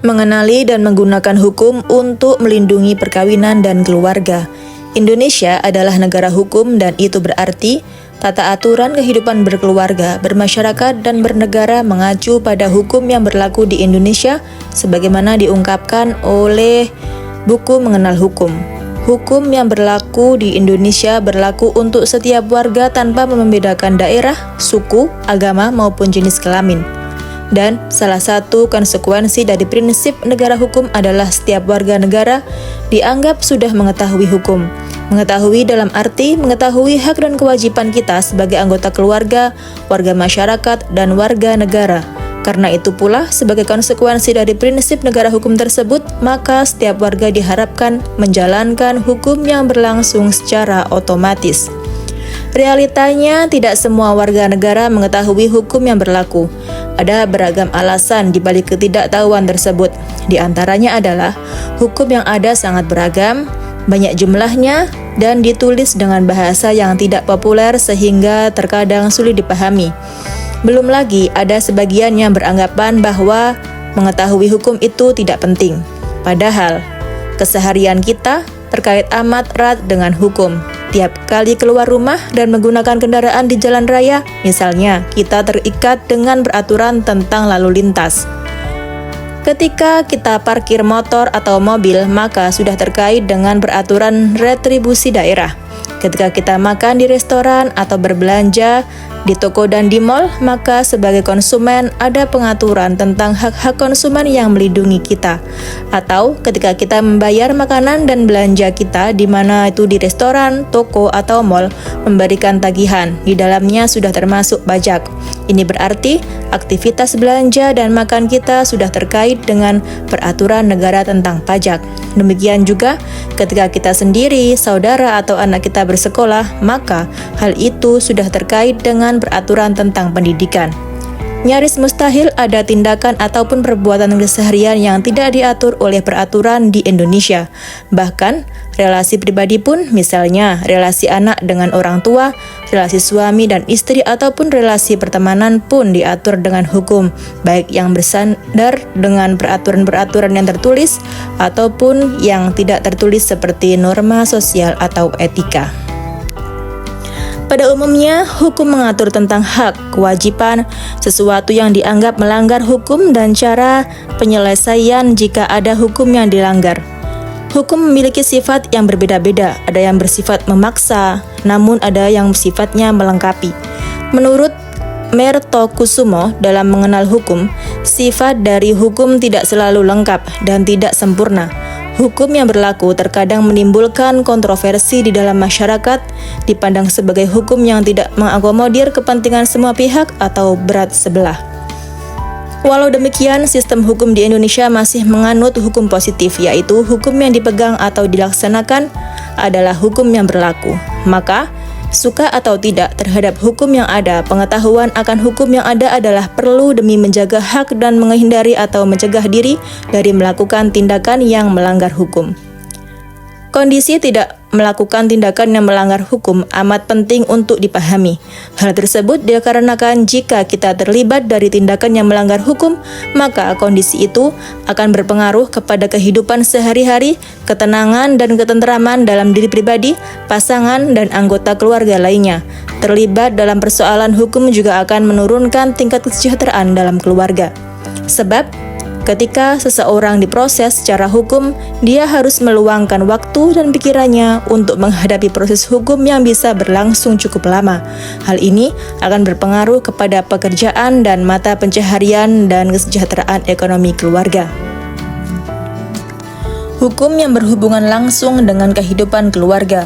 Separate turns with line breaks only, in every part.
mengenali dan menggunakan hukum untuk melindungi perkawinan dan keluarga. Indonesia adalah negara hukum dan itu berarti tata aturan kehidupan berkeluarga, bermasyarakat, dan bernegara mengacu pada hukum yang berlaku di Indonesia sebagaimana diungkapkan oleh buku Mengenal Hukum. Hukum yang berlaku di Indonesia berlaku untuk setiap warga tanpa membedakan daerah, suku, agama, maupun jenis kelamin. Dan salah satu konsekuensi dari prinsip negara hukum adalah setiap warga negara dianggap sudah mengetahui hukum. Mengetahui dalam arti mengetahui hak dan kewajiban kita sebagai anggota keluarga, warga masyarakat, dan warga negara. Karena itu pula, sebagai konsekuensi dari prinsip negara hukum tersebut, maka setiap warga diharapkan menjalankan hukum yang berlangsung secara otomatis. Realitanya, tidak semua warga negara mengetahui hukum yang berlaku. Ada beragam alasan di balik ketidaktahuan tersebut. Di antaranya adalah hukum yang ada sangat beragam, banyak jumlahnya, dan ditulis dengan bahasa yang tidak populer sehingga terkadang sulit dipahami. Belum lagi ada sebagian yang beranggapan bahwa mengetahui hukum itu tidak penting. Padahal, keseharian kita terkait amat erat dengan hukum. Tiap kali keluar rumah dan menggunakan kendaraan di jalan raya, misalnya, kita terikat dengan peraturan tentang lalu lintas. Ketika kita parkir motor atau mobil, maka sudah terkait dengan peraturan retribusi daerah. Ketika kita makan di restoran atau berbelanja di toko dan di mal, maka sebagai konsumen ada pengaturan tentang hak-hak konsumen yang melindungi kita. Atau ketika kita membayar makanan dan belanja kita di mana itu di restoran, toko, atau mal, memberikan tagihan, di dalamnya sudah termasuk pajak. Ini berarti aktivitas belanja dan makan kita sudah terkait dengan peraturan negara tentang pajak. Demikian juga ketika kita sendiri, saudara, atau anak kita bersekolah, maka hal itu sudah terkait dengan peraturan tentang pendidikan. Nyaris mustahil ada tindakan ataupun perbuatan keseharian yang tidak diatur oleh peraturan di Indonesia. Bahkan, relasi pribadi pun, misalnya relasi anak dengan orang tua, relasi suami dan istri, ataupun relasi pertemanan pun diatur dengan hukum, baik yang bersandar dengan peraturan-peraturan yang tertulis ataupun yang tidak tertulis seperti norma sosial atau etika. Pada umumnya, hukum mengatur tentang hak, kewajiban, sesuatu yang dianggap melanggar hukum dan cara penyelesaian jika ada hukum yang dilanggar. Hukum memiliki sifat yang berbeda-beda, ada yang bersifat memaksa, namun ada yang sifatnya melengkapi. Menurut Mertokusumo dalam Mengenal Hukum, sifat dari hukum tidak selalu lengkap dan tidak sempurna. Hukum yang berlaku terkadang menimbulkan kontroversi di dalam masyarakat, dipandang sebagai hukum yang tidak mengakomodir kepentingan semua pihak atau berat sebelah. Walau demikian, sistem hukum di Indonesia masih menganut hukum positif, yaitu hukum yang dipegang atau dilaksanakan adalah hukum yang berlaku. Maka, suka atau tidak terhadap hukum yang ada, pengetahuan akan hukum yang ada adalah perlu demi menjaga hak dan menghindari atau mencegah diri dari melakukan tindakan yang melanggar hukum. Kondisi tidak melakukan tindakan yang melanggar hukum amat penting untuk dipahami. Hal tersebut dikarenakan jika kita terlibat dari tindakan yang melanggar hukum, maka kondisi itu akan berpengaruh kepada kehidupan sehari-hari, ketenangan dan ketentraman dalam diri pribadi, pasangan, dan anggota keluarga lainnya. Terlibat dalam persoalan hukum juga akan menurunkan tingkat kesejahteraan dalam keluarga. Sebab, ketika seseorang diproses secara hukum, dia harus meluangkan waktu dan pikirannya untuk menghadapi proses hukum yang bisa berlangsung cukup lama. Hal ini akan berpengaruh kepada pekerjaan dan mata pencaharian dan kesejahteraan ekonomi keluarga. Hukum yang berhubungan langsung dengan kehidupan keluarga.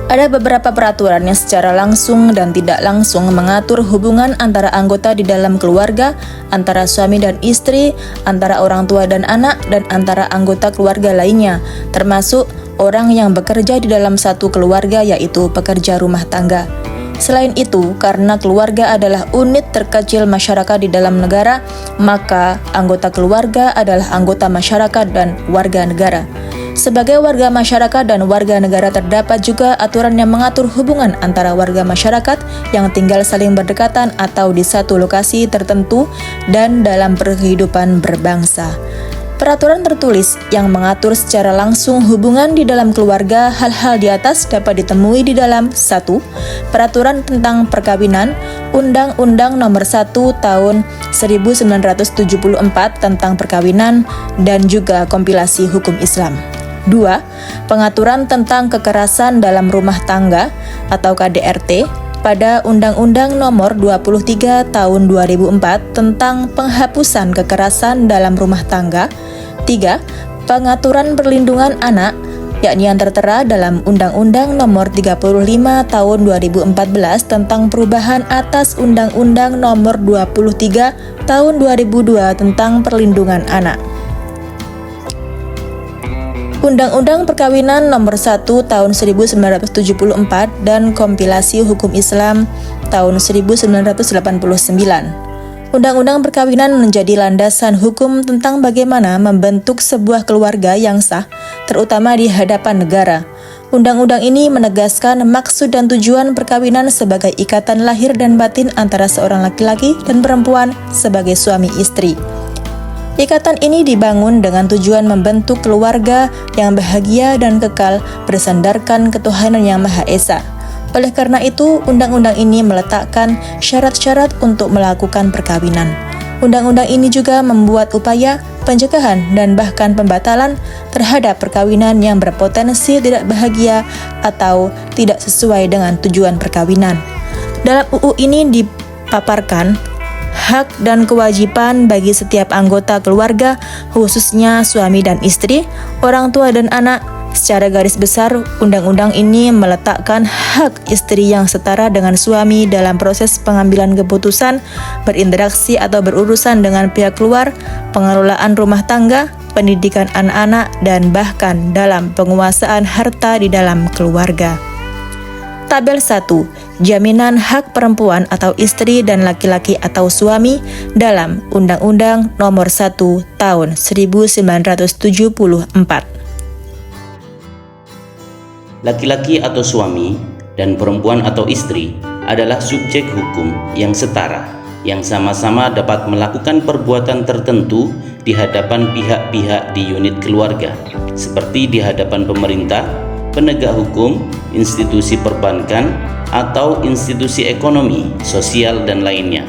Ada beberapa peraturan yang secara langsung dan tidak langsung mengatur hubungan antara anggota di dalam keluarga, antara suami dan istri, antara orang tua dan anak, dan antara anggota keluarga lainnya, termasuk orang yang bekerja di dalam satu keluarga, yaitu pekerja rumah tangga. Selain itu, karena keluarga adalah unit terkecil masyarakat di dalam negara, maka anggota keluarga adalah anggota masyarakat dan warga negara. Sebagai warga masyarakat dan warga negara terdapat juga aturan yang mengatur hubungan antara warga masyarakat yang tinggal saling berdekatan atau di satu lokasi tertentu dan dalam kehidupan berbangsa. Peraturan tertulis yang mengatur secara langsung hubungan di dalam keluarga. Hal-hal di atas dapat ditemui di dalam 1. Peraturan tentang perkawinan, Undang-Undang Nomor 1 Tahun 1974 tentang perkawinan, dan juga kompilasi hukum Islam. 2. Pengaturan tentang kekerasan dalam rumah tangga atau KDRT pada Undang-Undang Nomor 23 Tahun 2004 tentang penghapusan kekerasan dalam rumah tangga. 3. Pengaturan perlindungan anak, yakni yang tertera dalam Undang-Undang Nomor 35 Tahun 2014 tentang perubahan atas Undang-Undang Nomor 23 Tahun 2002 tentang perlindungan anak. Undang-Undang Perkawinan Nomor 1 Tahun 1974 dan kompilasi hukum Islam tahun 1989. Undang-Undang Perkawinan menjadi landasan hukum tentang bagaimana membentuk sebuah keluarga yang sah, terutama di hadapan negara. Undang-undang ini menegaskan maksud dan tujuan perkawinan sebagai ikatan lahir dan batin antara seorang laki-laki dan perempuan sebagai suami istri. Ikatan ini dibangun dengan tujuan membentuk keluarga yang bahagia dan kekal bersandarkan ketuhanan Yang Maha Esa. Oleh karena itu, undang-undang ini meletakkan syarat-syarat untuk melakukan perkawinan. Undang-undang ini juga membuat upaya pencegahan dan bahkan pembatalan terhadap perkawinan yang berpotensi tidak bahagia atau tidak sesuai dengan tujuan perkawinan. Dalam UU ini dipaparkan hak dan kewajiban bagi setiap anggota keluarga, khususnya suami dan istri, orang tua dan anak. Secara garis besar, undang-undang ini meletakkan hak istri yang setara dengan suami dalam proses pengambilan keputusan, berinteraksi atau berurusan dengan pihak luar, pengelolaan rumah tangga, pendidikan anak-anak, dan bahkan dalam penguasaan harta di dalam keluarga. Tabel 1. Jaminan hak perempuan atau istri dan laki-laki atau suami dalam Undang-Undang Nomor 1 Tahun 1974.
Laki-laki atau suami dan perempuan atau istri adalah subjek hukum yang setara, yang sama-sama dapat melakukan perbuatan tertentu di hadapan pihak-pihak di unit keluarga, seperti di hadapan pemerintah, penegak hukum, institusi perbankan, atau institusi ekonomi, sosial, dan lainnya.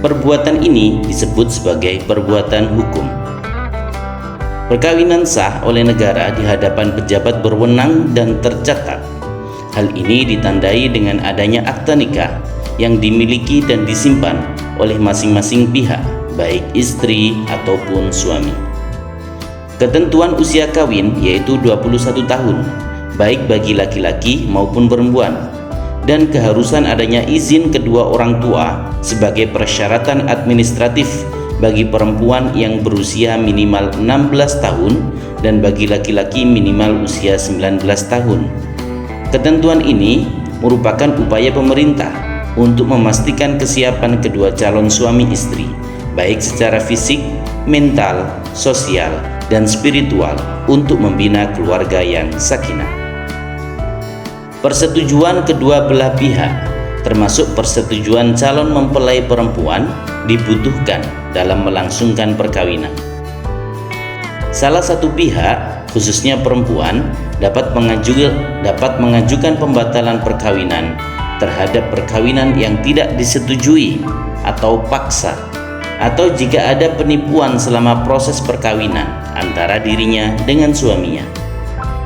Perbuatan ini disebut sebagai perbuatan hukum. Perkawinan sah oleh negara di hadapan pejabat berwenang dan tercatat. Hal ini ditandai dengan adanya akta nikah yang dimiliki dan disimpan oleh masing-masing pihak, baik istri ataupun suami. Ketentuan usia kawin yaitu 21 tahun, baik bagi laki-laki maupun perempuan, dan keharusan adanya izin kedua orang tua sebagai persyaratan administratif bagi perempuan yang berusia minimal 16 tahun dan bagi laki-laki minimal usia 19 tahun. Ketentuan ini merupakan upaya pemerintah untuk memastikan kesiapan kedua calon suami istri, baik secara fisik, mental, sosial, dan spiritual untuk membina keluarga yang sakinah. Persetujuan kedua belah pihak, termasuk persetujuan calon mempelai perempuan, dibutuhkan dalam melangsungkan perkawinan. Salah satu pihak, khususnya perempuan, dapat mengajukan pembatalan perkawinan terhadap perkawinan yang tidak disetujui atau paksa, atau jika ada penipuan selama proses perkawinan antara dirinya dengan suaminya.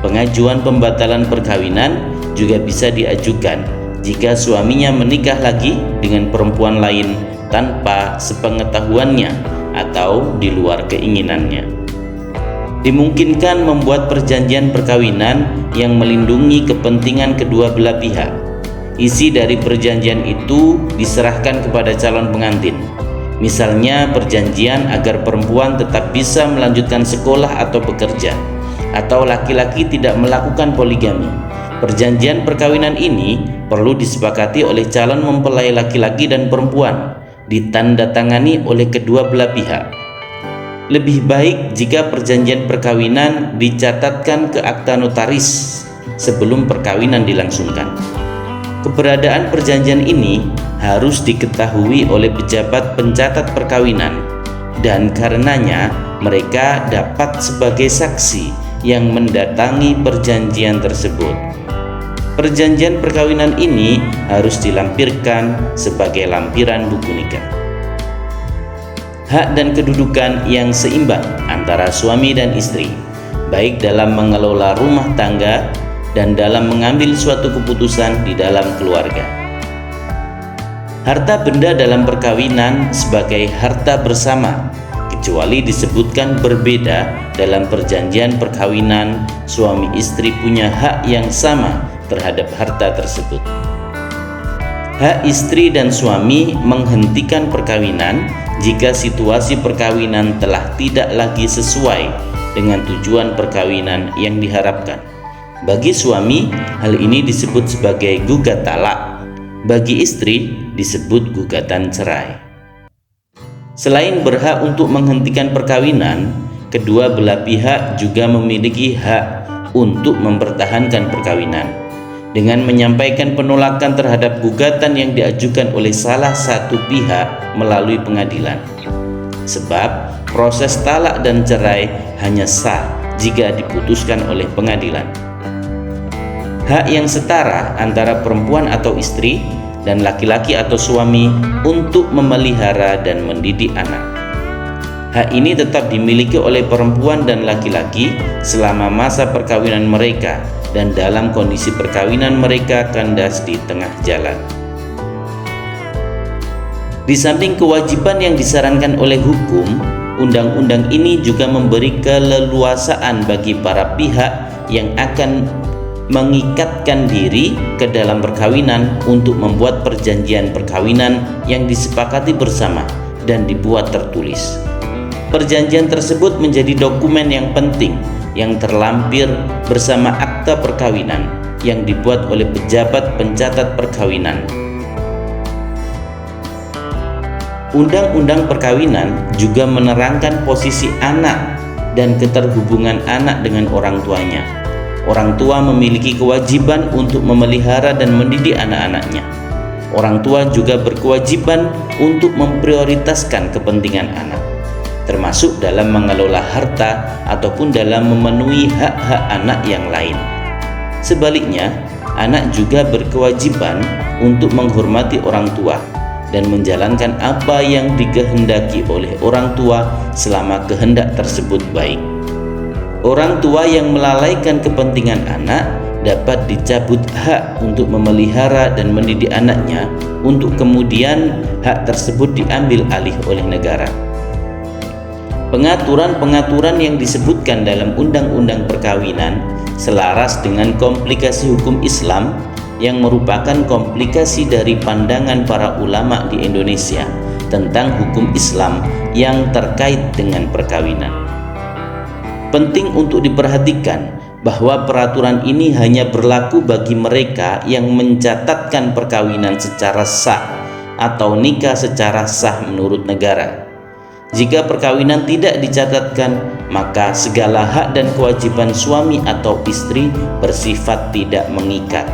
Pengajuan pembatalan perkawinan juga bisa diajukan jika suaminya menikah lagi dengan perempuan lain tanpa sepengetahuannya atau di luar keinginannya. Dimungkinkan membuat perjanjian perkawinan yang melindungi kepentingan kedua belah pihak. Isi dari perjanjian itu diserahkan kepada calon pengantin. Misalnya perjanjian agar perempuan tetap bisa melanjutkan sekolah atau bekerja, atau laki-laki tidak melakukan poligami. Perjanjian perkawinan ini perlu disepakati oleh calon mempelai laki-laki dan perempuan, ditandatangani oleh kedua belah pihak. Lebih baik jika perjanjian perkawinan dicatatkan ke akta notaris sebelum perkawinan dilangsungkan. Keberadaan perjanjian ini harus diketahui oleh pejabat pencatat perkawinan dan karenanya mereka dapat sebagai saksi yang mendatangi perjanjian tersebut. Perjanjian perkawinan ini harus dilampirkan sebagai lampiran buku nikah. Hak dan kedudukan yang seimbang antara suami dan istri, baik dalam mengelola rumah tangga dan dalam mengambil suatu keputusan di dalam keluarga. Harta benda dalam perkawinan sebagai harta bersama, kecuali disebutkan berbeda dalam perjanjian perkawinan, suami istri punya hak yang sama terhadap harta tersebut. Hak istri dan suami menghentikan perkawinan jika situasi perkawinan telah tidak lagi sesuai dengan tujuan perkawinan yang diharapkan. Bagi suami, hal ini disebut sebagai gugat talak. Bagi istri, disebut gugatan cerai. Selain berhak untuk menghentikan perkawinan, kedua belah pihak juga memiliki hak untuk mempertahankan perkawinan dengan menyampaikan penolakan terhadap gugatan yang diajukan oleh salah satu pihak melalui pengadilan. Sebab proses talak dan cerai hanya sah jika diputuskan oleh pengadilan. Hak yang setara antara perempuan atau istri dan laki-laki atau suami untuk memelihara dan mendidik anak. Hak ini tetap dimiliki oleh perempuan dan laki-laki selama masa perkawinan mereka dan dalam kondisi perkawinan mereka kandas di tengah jalan. Di samping kewajiban yang disarankan oleh hukum, undang-undang ini juga memberi keleluasaan bagi para pihak yang akan mengikatkan diri ke dalam perkawinan untuk membuat perjanjian perkawinan yang disepakati bersama dan dibuat tertulis. Perjanjian tersebut menjadi dokumen yang penting yang terlampir bersama akta perkawinan yang dibuat oleh pejabat pencatat perkawinan. Undang-undang perkawinan juga menerangkan posisi anak dan keterhubungan anak dengan orang tuanya. Orang tua memiliki kewajiban untuk memelihara dan mendidik anak-anaknya. Orang tua juga berkewajiban untuk memprioritaskan kepentingan anak, termasuk dalam mengelola harta ataupun dalam memenuhi hak-hak anak yang lain. Sebaliknya, anak juga berkewajiban untuk menghormati orang tua dan menjalankan apa yang dikehendaki oleh orang tua selama kehendak tersebut baik. Orang tua yang melalaikan kepentingan anak dapat dicabut hak untuk memelihara dan mendidik anaknya, untuk kemudian hak tersebut diambil alih oleh negara. Pengaturan-pengaturan yang disebutkan dalam undang-undang perkawinan selaras dengan komplikasi hukum Islam yang merupakan komplikasi dari pandangan para ulama di Indonesia tentang hukum Islam yang terkait dengan perkawinan. Penting untuk diperhatikan bahwa peraturan ini hanya berlaku bagi mereka yang mencatatkan perkawinan secara sah atau nikah secara sah menurut negara. Jika perkawinan tidak dicatatkan, maka segala hak dan kewajiban suami atau istri bersifat tidak mengikat.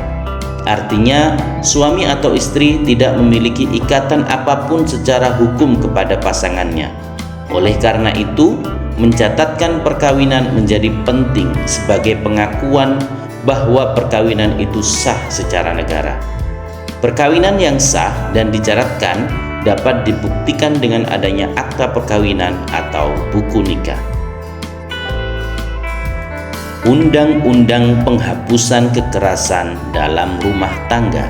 Artinya, suami atau istri tidak memiliki ikatan apapun secara hukum kepada pasangannya. Oleh karena itu, mencatatkan perkawinan menjadi penting sebagai pengakuan bahwa perkawinan itu sah secara negara. Perkawinan yang sah dan dicatatkan dapat dibuktikan dengan adanya akta perkawinan atau buku nikah. Undang-Undang Penghapusan Kekerasan dalam Rumah Tangga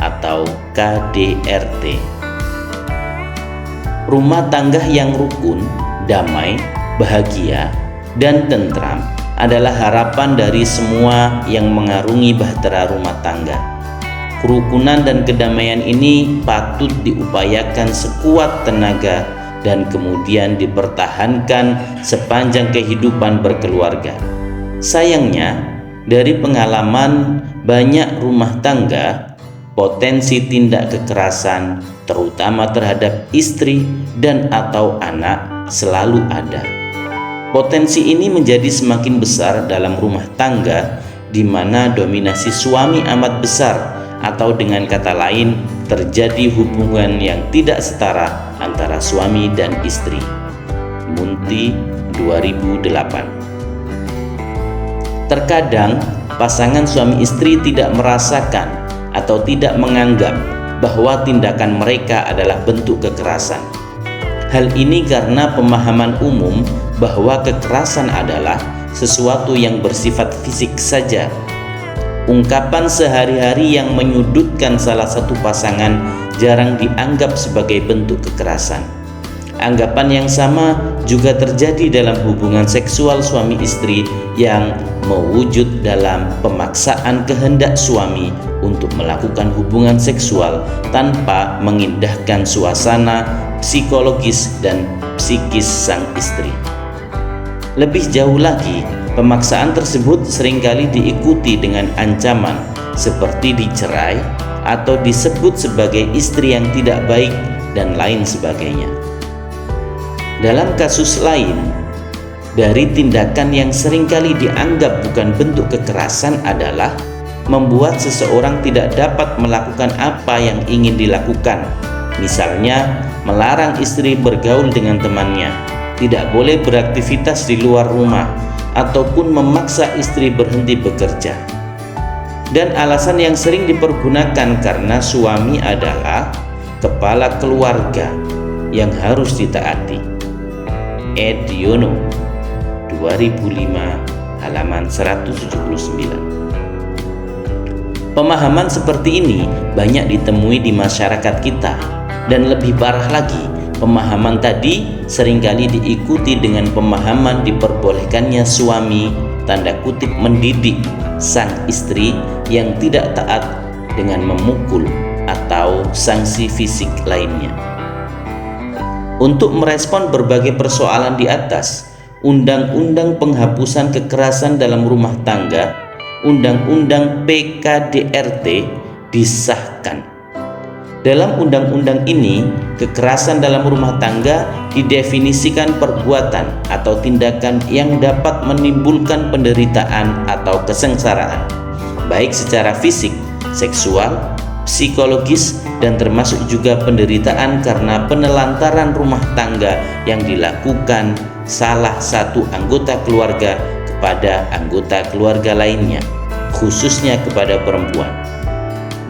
atau KDRT. Rumah tangga yang rukun, damai, bahagia, dan tentram adalah harapan dari semua yang mengarungi bahtera rumah tangga. Kerukunan dan kedamaian ini patut diupayakan sekuat tenaga dan kemudian dipertahankan sepanjang kehidupan berkeluarga. Sayangnya, dari pengalaman banyak rumah tangga, potensi tindak kekerasan terutama terhadap istri dan atau anak selalu ada. Potensi ini menjadi semakin besar dalam rumah tangga di mana dominasi suami amat besar, atau dengan kata lain terjadi hubungan yang tidak setara antara suami dan istri. Munti 2008. Terkadang pasangan suami istri tidak merasakan atau tidak menganggap bahwa tindakan mereka adalah bentuk kekerasan. Hal ini karena pemahaman umum bahwa kekerasan adalah sesuatu yang bersifat fisik saja. Ungkapan sehari-hari yang menyudutkan salah satu pasangan jarang dianggap sebagai bentuk kekerasan. Anggapan yang sama juga terjadi dalam hubungan seksual suami istri yang mewujud dalam pemaksaan kehendak suami untuk melakukan hubungan seksual tanpa mengindahkan suasana psikologis dan psikis sang istri. Lebih jauh lagi, pemaksaan tersebut seringkali diikuti dengan ancaman seperti dicerai atau disebut sebagai istri yang tidak baik dan lain sebagainya. Dalam kasus lain, dari tindakan yang seringkali dianggap bukan bentuk kekerasan adalah membuat seseorang tidak dapat melakukan apa yang ingin dilakukan. Misalnya, melarang istri bergaul dengan temannya, tidak boleh beraktivitas di luar rumah, ataupun memaksa istri berhenti bekerja. Dan alasan yang sering dipergunakan karena suami adalah kepala keluarga yang harus ditaati. Ed Yono 2005 halaman 179. Pemahaman seperti ini banyak ditemui di masyarakat kita, dan lebih parah lagi, pemahaman tadi seringkali diikuti dengan pemahaman diperbolehkannya suami tanda kutip mendidik sang istri yang tidak taat dengan memukul atau sanksi fisik lainnya. Untuk merespon berbagai persoalan di atas, Undang-Undang Penghapusan Kekerasan dalam Rumah Tangga, Undang-Undang PKDRT disahkan. Dalam undang-undang ini, kekerasan dalam rumah tangga didefinisikan perbuatan atau tindakan yang dapat menimbulkan penderitaan atau kesengsaraan, baik secara fisik, seksual, psikologis, dan termasuk juga penderitaan karena penelantaran rumah tangga yang dilakukan salah satu anggota keluarga kepada anggota keluarga lainnya, khususnya kepada perempuan.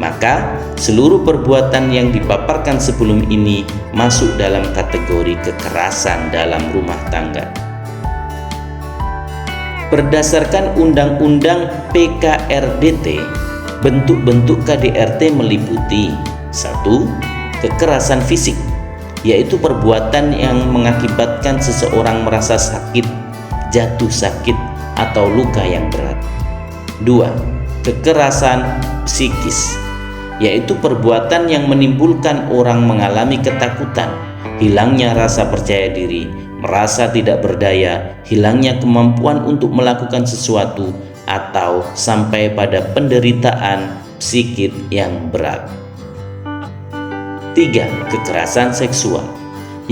Maka seluruh perbuatan yang dipaparkan sebelum ini masuk dalam kategori kekerasan dalam rumah tangga. Berdasarkan Undang-Undang PKRDT, bentuk-bentuk KDRT meliputi 1. Kekerasan fisik, yaitu perbuatan yang mengakibatkan seseorang merasa sakit, jatuh sakit, atau luka yang berat. 2. Kekerasan psikis, yaitu perbuatan yang menimbulkan orang mengalami ketakutan, hilangnya rasa percaya diri, merasa tidak berdaya, hilangnya kemampuan untuk melakukan sesuatu, atau sampai pada penderitaan psikis yang berat. 3. Kekerasan seksual,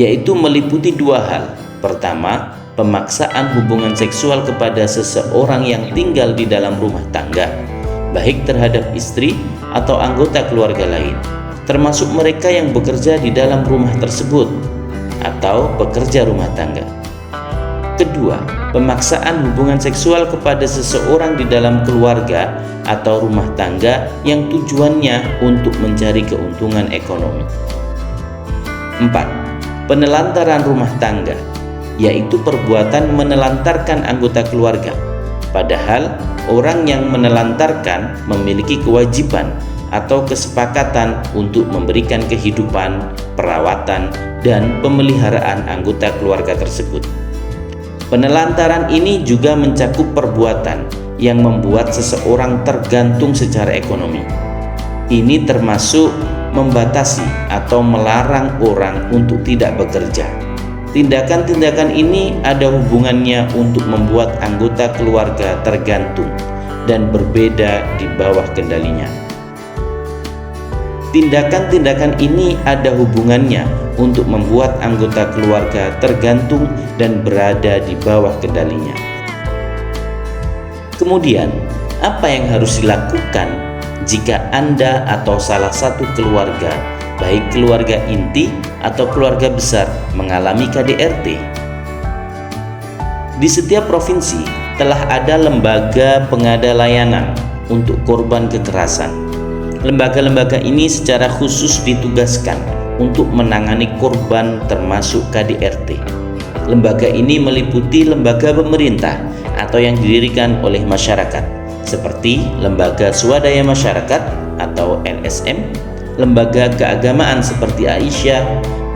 yaitu meliputi 2 hal. Pertama, pemaksaan hubungan seksual kepada seseorang yang tinggal di dalam rumah tangga, baik terhadap istri atau anggota keluarga lain, termasuk mereka yang bekerja di dalam rumah tersebut atau pekerja rumah tangga. Kedua, pemaksaan hubungan seksual kepada seseorang di dalam keluarga atau rumah tangga yang tujuannya untuk mencari keuntungan ekonomi. 4. Penelantaran rumah tangga, yaitu perbuatan menelantarkan anggota keluarga, padahal orang yang menelantarkan memiliki kewajiban atau kesepakatan untuk memberikan kehidupan, perawatan, dan pemeliharaan anggota keluarga tersebut. Penelantaran ini juga mencakup perbuatan yang membuat seseorang tergantung secara ekonomi. Ini termasuk membatasi atau melarang orang untuk tidak bekerja. Tindakan-tindakan ini ada hubungannya untuk membuat anggota keluarga tergantung dan berbeda di bawah kendalinya. Tindakan-tindakan ini ada hubungannya untuk membuat anggota keluarga tergantung dan berada di bawah kendalinya. Kemudian, apa yang harus dilakukan jika Anda atau salah satu keluarga, baik keluarga inti atau keluarga besar, mengalami KDRT? Di setiap provinsi telah ada lembaga pengada layanan untuk korban kekerasan. Lembaga-lembaga ini secara khusus ditugaskan untuk menangani korban termasuk KDRT. Lembaga ini meliputi lembaga pemerintah atau yang didirikan oleh masyarakat, seperti Lembaga Swadaya Masyarakat atau LSM, lembaga keagamaan seperti Aisyah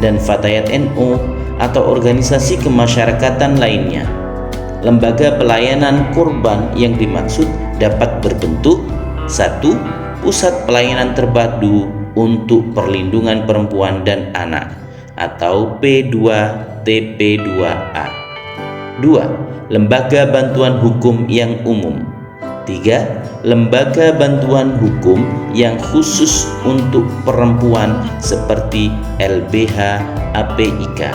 dan Fatayat NU, atau organisasi kemasyarakatan lainnya. Lembaga pelayanan korban yang dimaksud dapat berbentuk 1. Pusat Pelayanan Terpadu untuk Perlindungan Perempuan dan Anak atau P2TP2A. 2. Lembaga Bantuan Hukum yang Umum. 3. Lembaga bantuan hukum yang khusus untuk perempuan seperti LBH APIK.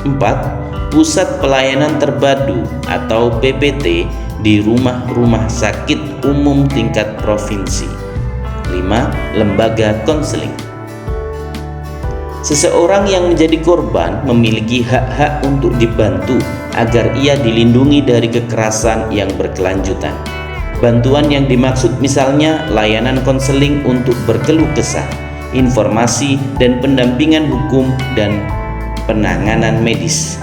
4. Pusat Pelayanan Terpadu atau PPT di rumah-rumah sakit umum tingkat provinsi. 5. Lembaga konseling. Seseorang yang menjadi korban memiliki hak-hak untuk dibantu agar ia dilindungi dari kekerasan yang berkelanjutan. Bantuan yang dimaksud misalnya layanan konseling untuk berkeluh kesah, informasi dan pendampingan hukum dan penanganan medis.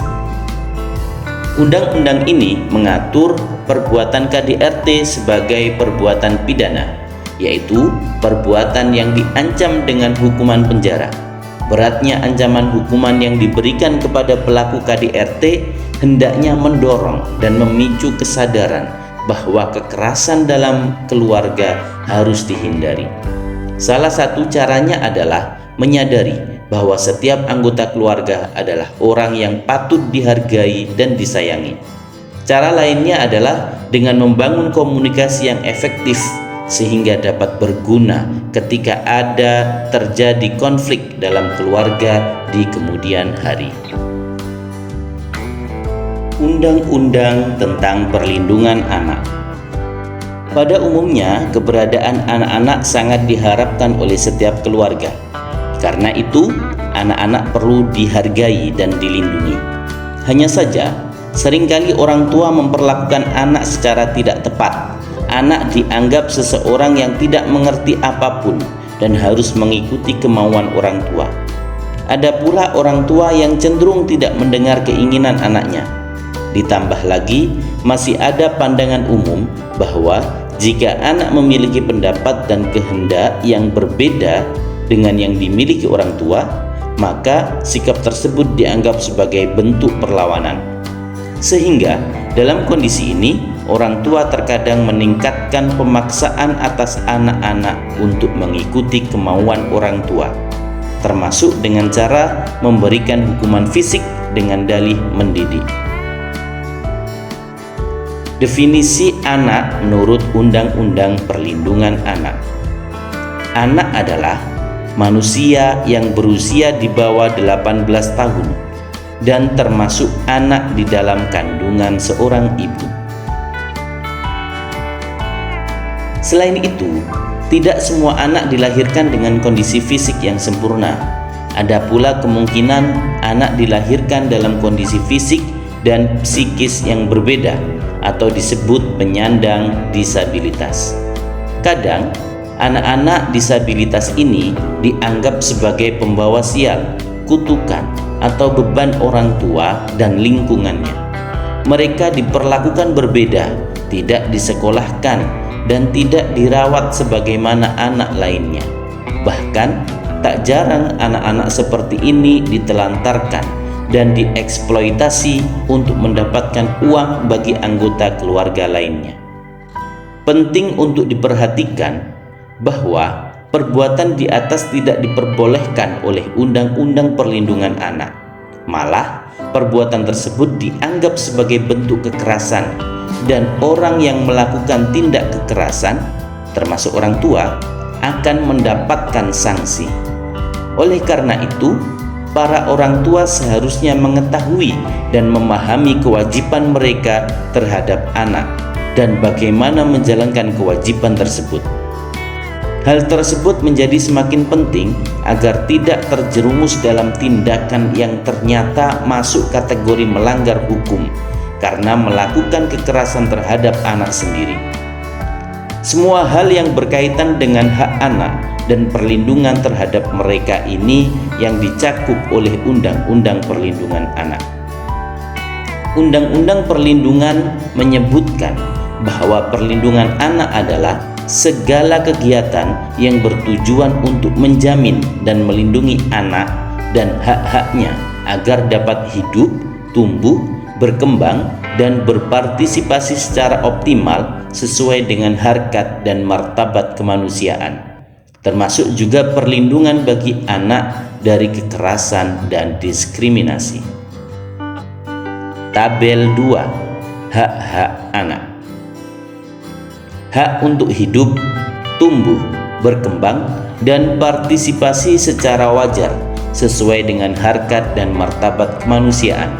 Undang-undang ini mengatur perbuatan KDRT sebagai perbuatan pidana, yaitu perbuatan yang diancam dengan hukuman penjara. Beratnya ancaman hukuman yang diberikan kepada pelaku KDRT hendaknya mendorong dan memicu kesadaran bahwa kekerasan dalam keluarga harus dihindari. Salah satu caranya adalah menyadari bahwa setiap anggota keluarga adalah orang yang patut dihargai dan disayangi. Cara lainnya adalah dengan membangun komunikasi yang efektif sehingga dapat berguna ketika ada terjadi konflik dalam keluarga di kemudian hari. Undang-undang tentang perlindungan anak. Pada umumnya, keberadaan anak-anak sangat diharapkan oleh setiap keluarga. Karena itu, anak-anak perlu dihargai dan dilindungi. Hanya saja, seringkali orang tua memperlakukan anak secara tidak tepat. Anak dianggap seseorang yang tidak mengerti apapun dan harus mengikuti kemauan orang tua. Ada pula orang tua yang cenderung tidak mendengar keinginan anaknya. Ditambah lagi, masih ada pandangan umum bahwa jika anak memiliki pendapat dan kehendak yang berbeda dengan yang dimiliki orang tua, maka sikap tersebut dianggap sebagai bentuk perlawanan. Sehingga dalam kondisi ini, orang tua terkadang meningkatkan pemaksaan atas anak-anak untuk mengikuti kemauan orang tua, termasuk dengan cara memberikan hukuman fisik dengan dalih mendidik. Definisi anak menurut Undang-Undang Perlindungan Anak. Anak adalah manusia yang berusia di bawah 18 tahun dan termasuk anak di dalam kandungan seorang ibu. Selain itu, tidak semua anak dilahirkan dengan kondisi fisik yang sempurna. Ada pula kemungkinan anak dilahirkan dalam kondisi fisik dan psikis yang berbeda atau disebut penyandang disabilitas. Kadang, anak-anak disabilitas ini dianggap sebagai pembawa sial, kutukan, atau beban orang tua dan lingkungannya. Mereka diperlakukan berbeda, tidak disekolahkan, dan tidak dirawat sebagaimana anak lainnya. Bahkan, tak jarang anak-anak seperti ini ditelantarkan dan dieksploitasi untuk mendapatkan uang bagi anggota keluarga lainnya. Penting untuk diperhatikan bahwa perbuatan di atas tidak diperbolehkan oleh Undang-Undang Perlindungan Anak. Malah, perbuatan tersebut dianggap sebagai bentuk kekerasan dan orang yang melakukan tindak kekerasan, termasuk orang tua, akan mendapatkan sanksi. Oleh karena itu, para orang tua seharusnya mengetahui dan memahami kewajiban mereka terhadap anak dan bagaimana menjalankan kewajiban tersebut. Hal tersebut menjadi semakin penting agar tidak terjerumus dalam tindakan yang ternyata masuk kategori melanggar hukum karena melakukan kekerasan terhadap anak sendiri. Semua hal yang berkaitan dengan hak anak dan perlindungan terhadap mereka ini yang dicakup oleh Undang-Undang Perlindungan Anak. Undang-Undang Perlindungan menyebutkan bahwa perlindungan anak adalah segala kegiatan yang bertujuan untuk menjamin dan melindungi anak dan hak-haknya agar dapat hidup, tumbuh, berkembang, dan berpartisipasi secara optimal sesuai dengan harkat dan martabat kemanusiaan, termasuk juga perlindungan bagi anak dari kekerasan dan diskriminasi. Tabel 2. Hak-hak anak. Hak untuk hidup, tumbuh, berkembang, dan partisipasi secara wajar sesuai dengan harkat dan martabat kemanusiaan.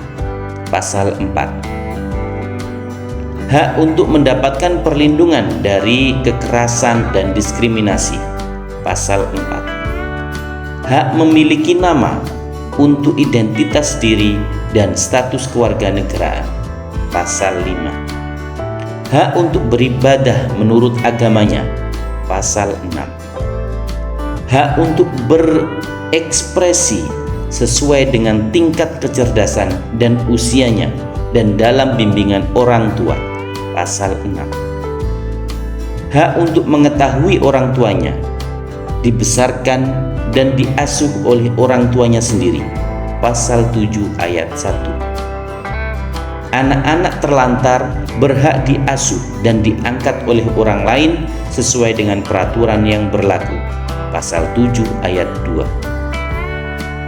Pasal 4. Hak untuk mendapatkan perlindungan dari kekerasan dan diskriminasi. Pasal 4. Hak memiliki nama untuk identitas diri dan status kewarganegaraan. Pasal 5. Hak untuk beribadah menurut agamanya. Pasal 6. Hak untuk berekspresi sesuai dengan tingkat kecerdasan dan usianya dan dalam bimbingan orang tua. Pasal 6. Hak untuk mengetahui orang tuanya, dibesarkan dan diasuh oleh orang tuanya sendiri. Pasal 7 ayat 1. Anak-anak terlantar berhak diasuh dan diangkat oleh orang lain sesuai dengan peraturan yang berlaku. Pasal 7 ayat 2.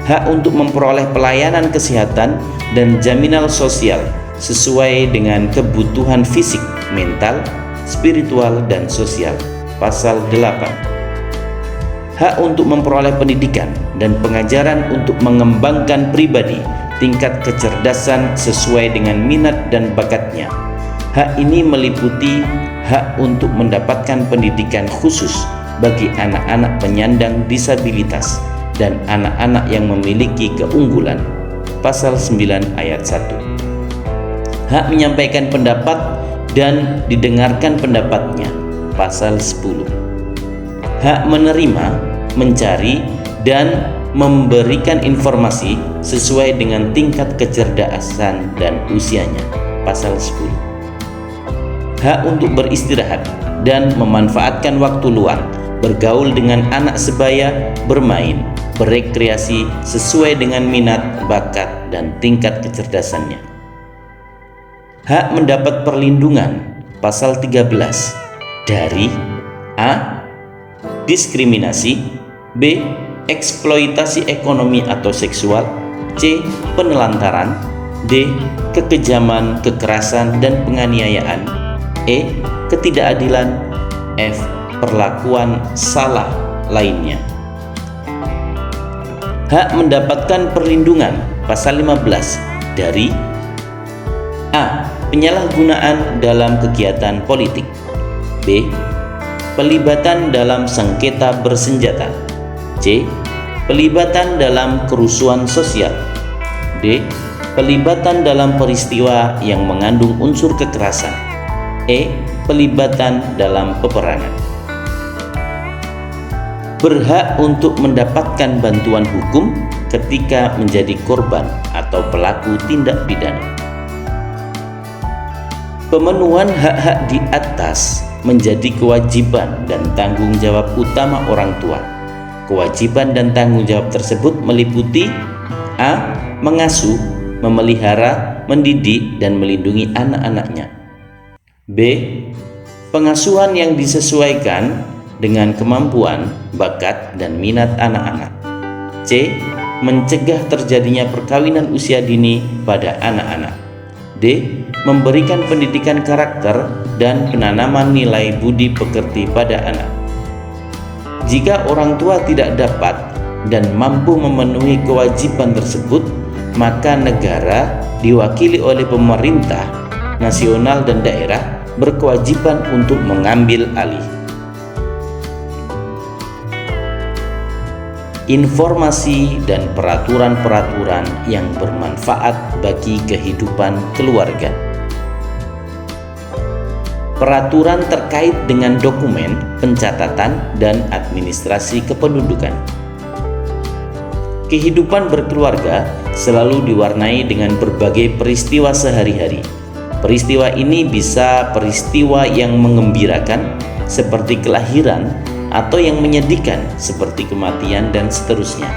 Hak untuk memperoleh pelayanan kesehatan dan jaminan sosial sesuai dengan kebutuhan fisik, mental, spiritual, dan sosial. Pasal 8. Hak untuk memperoleh pendidikan dan pengajaran untuk mengembangkan pribadi, tingkat kecerdasan sesuai dengan minat dan bakatnya. Hak ini meliputi hak untuk mendapatkan pendidikan khusus bagi anak-anak penyandang disabilitas dan anak-anak yang memiliki keunggulan. Pasal 9 ayat 1. Hak menyampaikan pendapat dan didengarkan pendapatnya. Pasal 10. Hak menerima, mencari, dan memberikan informasi sesuai dengan tingkat kecerdasan dan usianya. Pasal 10. Hak untuk beristirahat dan memanfaatkan waktu luang, bergaul dengan anak sebaya, bermain, berekreasi sesuai dengan minat, bakat, dan tingkat kecerdasannya. Hak mendapat perlindungan. Pasal 13. Dari A. Diskriminasi, B. Eksploitasi ekonomi atau seksual, C. Penelantaran, D. Kekejaman, kekerasan, dan penganiayaan, E. Ketidakadilan, F. Perlakuan salah lainnya. Hak mendapatkan perlindungan. Pasal 15. Dari A. Penyalahgunaan dalam kegiatan politik, B. Pelibatan dalam sengketa bersenjata, C. Pelibatan dalam kerusuhan sosial, D. Pelibatan dalam peristiwa yang mengandung unsur kekerasan, E. Pelibatan dalam peperangan. Berhak untuk mendapatkan bantuan hukum ketika menjadi korban atau pelaku tindak pidana. Pemenuhan hak-hak di atas menjadi kewajiban dan tanggung jawab utama orang tua. Kewajiban dan tanggung jawab tersebut meliputi A. Mengasuh, memelihara, mendidik, dan melindungi anak-anaknya, B. Pengasuhan yang disesuaikan dengan kemampuan, bakat, dan minat anak-anak, C. Mencegah terjadinya perkawinan usia dini pada anak-anak, D. Memberikan pendidikan karakter dan penanaman nilai budi pekerti pada anak. Jika orang tua tidak dapat dan mampu memenuhi kewajiban tersebut, maka negara diwakili oleh pemerintah nasional dan daerah berkewajiban untuk mengambil alih. informasi dan peraturan-peraturan yang bermanfaat bagi kehidupan keluarga. Peraturan terkait dengan dokumen, pencatatan, dan administrasi kependudukan. Kehidupan berkeluarga selalu diwarnai dengan berbagai peristiwa sehari-hari. Peristiwa ini bisa peristiwa yang mengembirakan seperti kelahiran atau yang menyedihkan seperti kematian dan seterusnya.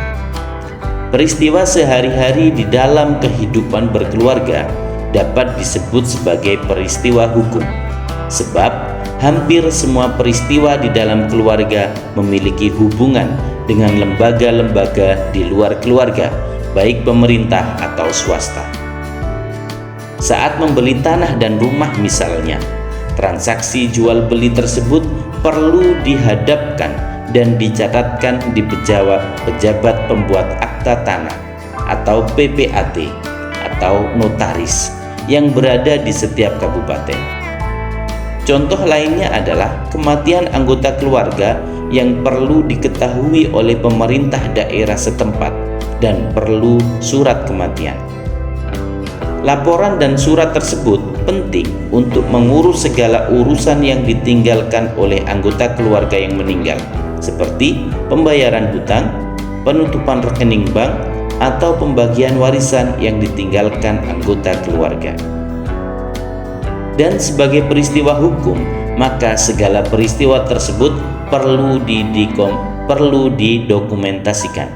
Peristiwa sehari-hari di dalam kehidupan berkeluarga dapat disebut sebagai peristiwa hukum, sebab hampir semua peristiwa di dalam keluarga memiliki hubungan dengan lembaga-lembaga di luar keluarga, baik pemerintah atau swasta. Saat membeli tanah dan rumah misalnya, transaksi jual beli tersebut perlu dihadapkan dan dicatatkan di pejabat pembuat akta tanah atau PPAT atau notaris yang berada di setiap kabupaten. Contoh lainnya adalah kematian anggota keluarga yang perlu diketahui oleh pemerintah daerah setempat dan perlu surat kematian. Laporan dan surat tersebut penting untuk mengurus segala urusan yang ditinggalkan oleh anggota keluarga yang meninggal, seperti pembayaran hutang, penutupan rekening bank, atau pembagian warisan yang ditinggalkan anggota keluarga. Dan sebagai peristiwa hukum, maka segala peristiwa tersebut perlu didokumentasikan.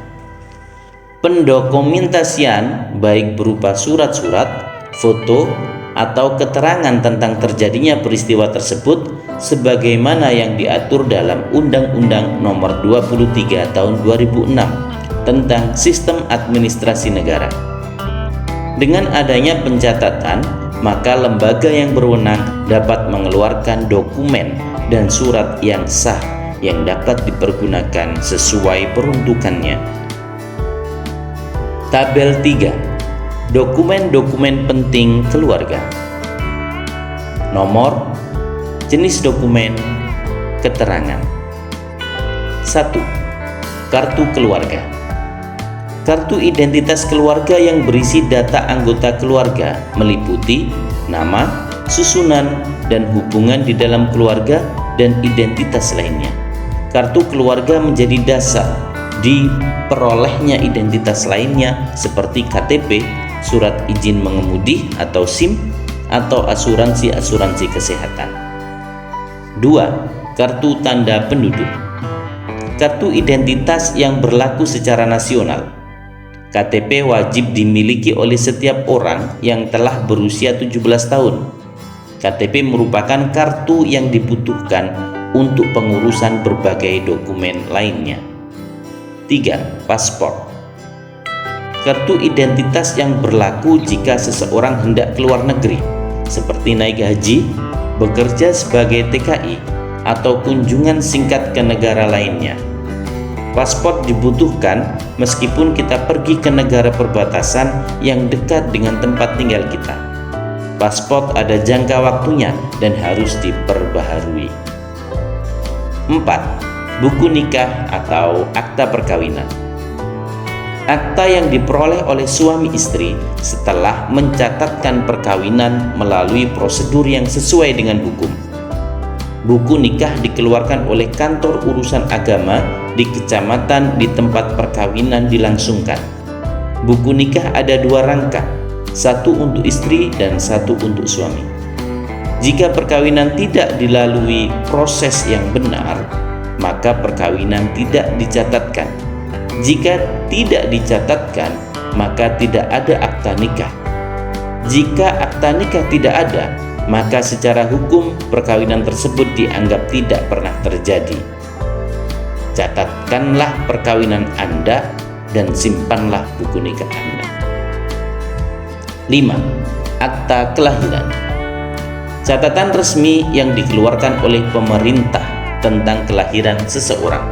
Pendokumentasian baik berupa surat-surat, foto, atau keterangan tentang terjadinya peristiwa tersebut sebagaimana yang diatur dalam Undang-Undang Nomor 23 Tahun 2006 tentang Sistem Administrasi Negara. Dengan adanya pencatatan, maka lembaga yang berwenang dapat mengeluarkan dokumen dan surat yang sah yang dapat dipergunakan sesuai peruntukannya. Tabel 3. Dokumen-dokumen penting keluarga. Nomor, jenis dokumen, keterangan. 1. Kartu keluarga. Kartu identitas keluarga yang berisi data anggota keluarga meliputi nama, susunan, dan hubungan di dalam keluarga dan identitas lainnya. Kartu keluarga menjadi dasar diperolehnya identitas lainnya seperti KTP, surat izin mengemudi atau SIM, atau asuransi kesehatan. 2. Kartu tanda penduduk. Kartu identitas yang berlaku secara nasional. KTP wajib dimiliki oleh setiap orang yang telah berusia 17 tahun. KTP merupakan kartu yang dibutuhkan untuk pengurusan berbagai dokumen lainnya. 3. Paspor. Kartu identitas yang berlaku jika seseorang hendak keluar negeri, seperti naik haji, bekerja sebagai TKI, atau kunjungan singkat ke negara lainnya. Paspor dibutuhkan meskipun kita pergi ke negara perbatasan yang dekat dengan tempat tinggal kita. Paspor ada jangka waktunya dan harus diperbaharui. 4. Buku nikah atau akta perkawinan. Akta yang diperoleh oleh suami istri setelah mencatatkan perkawinan melalui prosedur yang sesuai dengan hukum. Buku nikah dikeluarkan oleh kantor urusan agama di kecamatan di tempat perkawinan dilangsungkan. Buku nikah ada 2 rangka, satu untuk istri dan satu untuk suami. Jika perkawinan tidak dilalui proses yang benar, maka perkawinan tidak dicatatkan. Jika tidak dicatatkan, maka tidak ada akta nikah. Jika akta nikah tidak ada, maka secara hukum perkawinan tersebut dianggap tidak pernah terjadi. Catatkanlah perkawinan Anda dan simpanlah buku nikah Anda. 5. Akta kelahiran. Catatan resmi yang dikeluarkan oleh pemerintah tentang kelahiran seseorang.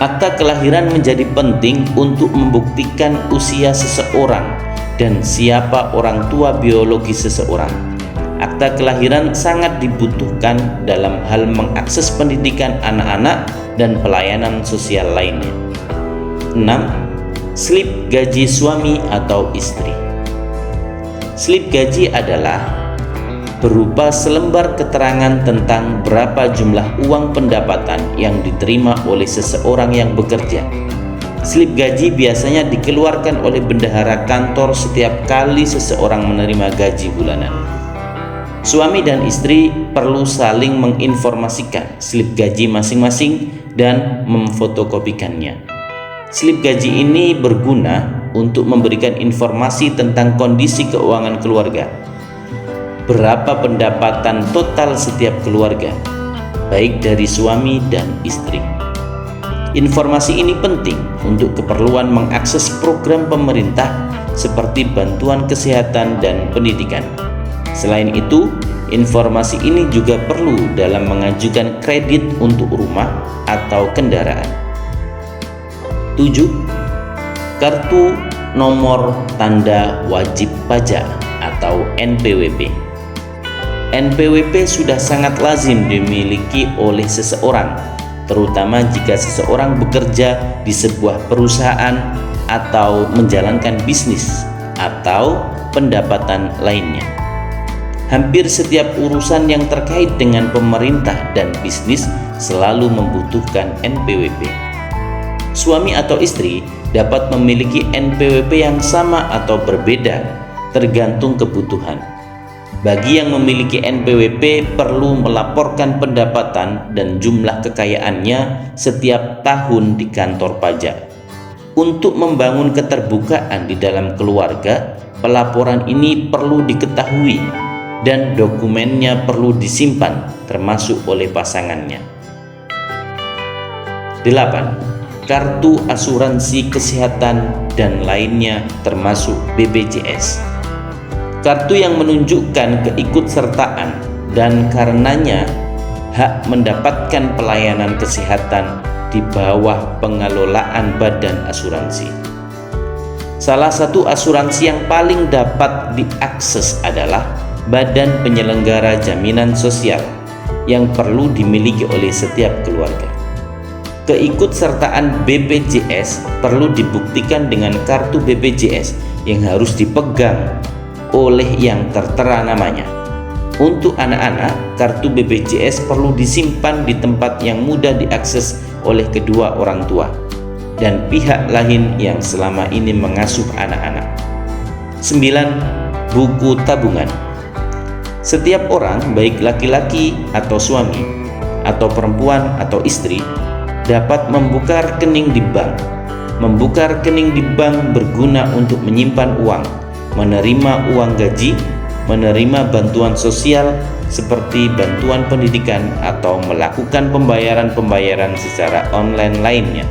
Akta kelahiran menjadi penting untuk membuktikan usia seseorang dan siapa orang tua biologis seseorang. Akta kelahiran sangat dibutuhkan dalam hal mengakses pendidikan anak-anak dan pelayanan sosial lainnya. 6. Slip gaji suami atau istri. Slip gaji adalah berupa selembar keterangan tentang berapa jumlah uang pendapatan yang diterima oleh seseorang yang bekerja. Slip gaji biasanya dikeluarkan oleh bendahara kantor setiap kali seseorang menerima gaji bulanan. Suami dan istri perlu saling menginformasikan slip gaji masing-masing dan memfotokopikannya. Slip gaji ini berguna untuk memberikan informasi tentang kondisi keuangan keluarga. Berapa pendapatan total setiap keluarga, baik dari suami dan istri. Informasi ini penting untuk keperluan mengakses program pemerintah seperti bantuan kesehatan dan pendidikan. Selain itu, informasi ini juga perlu dalam mengajukan kredit untuk rumah atau kendaraan. 7. Kartu nomor tanda wajib pajak atau NPWP. NPWP sudah sangat lazim dimiliki oleh seseorang, terutama jika seseorang bekerja di sebuah perusahaan atau menjalankan bisnis atau pendapatan lainnya. Hampir setiap urusan yang terkait dengan pemerintah dan bisnis selalu membutuhkan NPWP. Suami atau istri dapat memiliki NPWP yang sama atau berbeda, tergantung kebutuhan. Bagi yang memiliki NPWP perlu melaporkan pendapatan dan jumlah kekayaannya setiap tahun di kantor pajak. Untuk membangun keterbukaan di dalam keluarga, pelaporan ini perlu diketahui dan dokumennya perlu disimpan termasuk oleh pasangannya. 8. Kartu asuransi kesehatan dan lainnya termasuk BPJS. Kartu yang menunjukkan keikutsertaan dan karenanya hak mendapatkan pelayanan kesehatan di bawah pengelolaan badan asuransi. Salah satu asuransi yang paling dapat diakses adalah Badan Penyelenggara Jaminan Sosial yang perlu dimiliki oleh setiap keluarga. Keikutsertaan BPJS perlu dibuktikan dengan kartu BPJS yang harus dipegang oleh yang tertera namanya. Untuk anak-anak, kartu BPJS perlu disimpan di tempat yang mudah diakses oleh kedua orang tua dan pihak lain yang selama ini mengasuh anak-anak. 9. Buku tabungan. Setiap orang, baik laki-laki atau suami, atau perempuan atau istri, dapat membuka rekening di bank. Membuka rekening di bank berguna untuk menyimpan uang, menerima uang gaji, menerima bantuan sosial seperti bantuan pendidikan atau melakukan pembayaran-pembayaran secara online lainnya.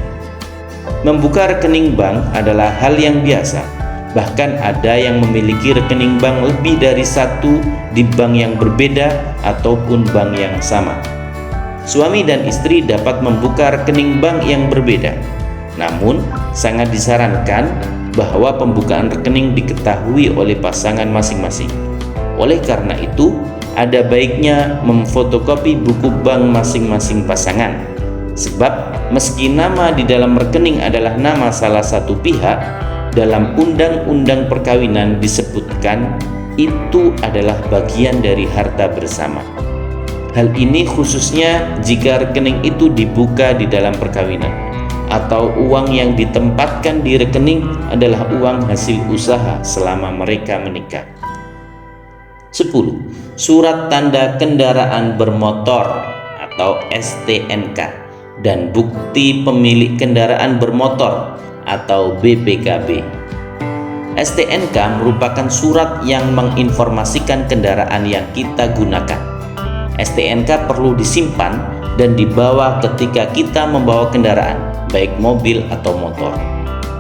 Membuka rekening bank adalah hal yang biasa. Bahkan ada yang memiliki rekening bank lebih dari satu di bank yang berbeda ataupun bank yang sama. Suami dan istri dapat membuka rekening bank yang berbeda. Namun, sangat disarankan bahwa pembukaan rekening diketahui oleh pasangan masing-masing. Oleh karena itu, ada baiknya memfotokopi buku bank masing-masing pasangan. Sebab, meski nama di dalam rekening adalah nama salah satu pihak, dalam undang-undang perkawinan disebutkan itu adalah bagian dari harta bersama. Hal ini khususnya jika rekening itu dibuka di dalam perkawinan atau uang yang ditempatkan di rekening adalah uang hasil usaha selama mereka menikah. 10. Surat tanda kendaraan bermotor atau STNK dan bukti pemilik kendaraan bermotor atau BPKB. STNK merupakan surat yang menginformasikan kendaraan yang kita gunakan. STNK perlu disimpan dan dibawa ketika kita membawa kendaraan, baik mobil atau motor.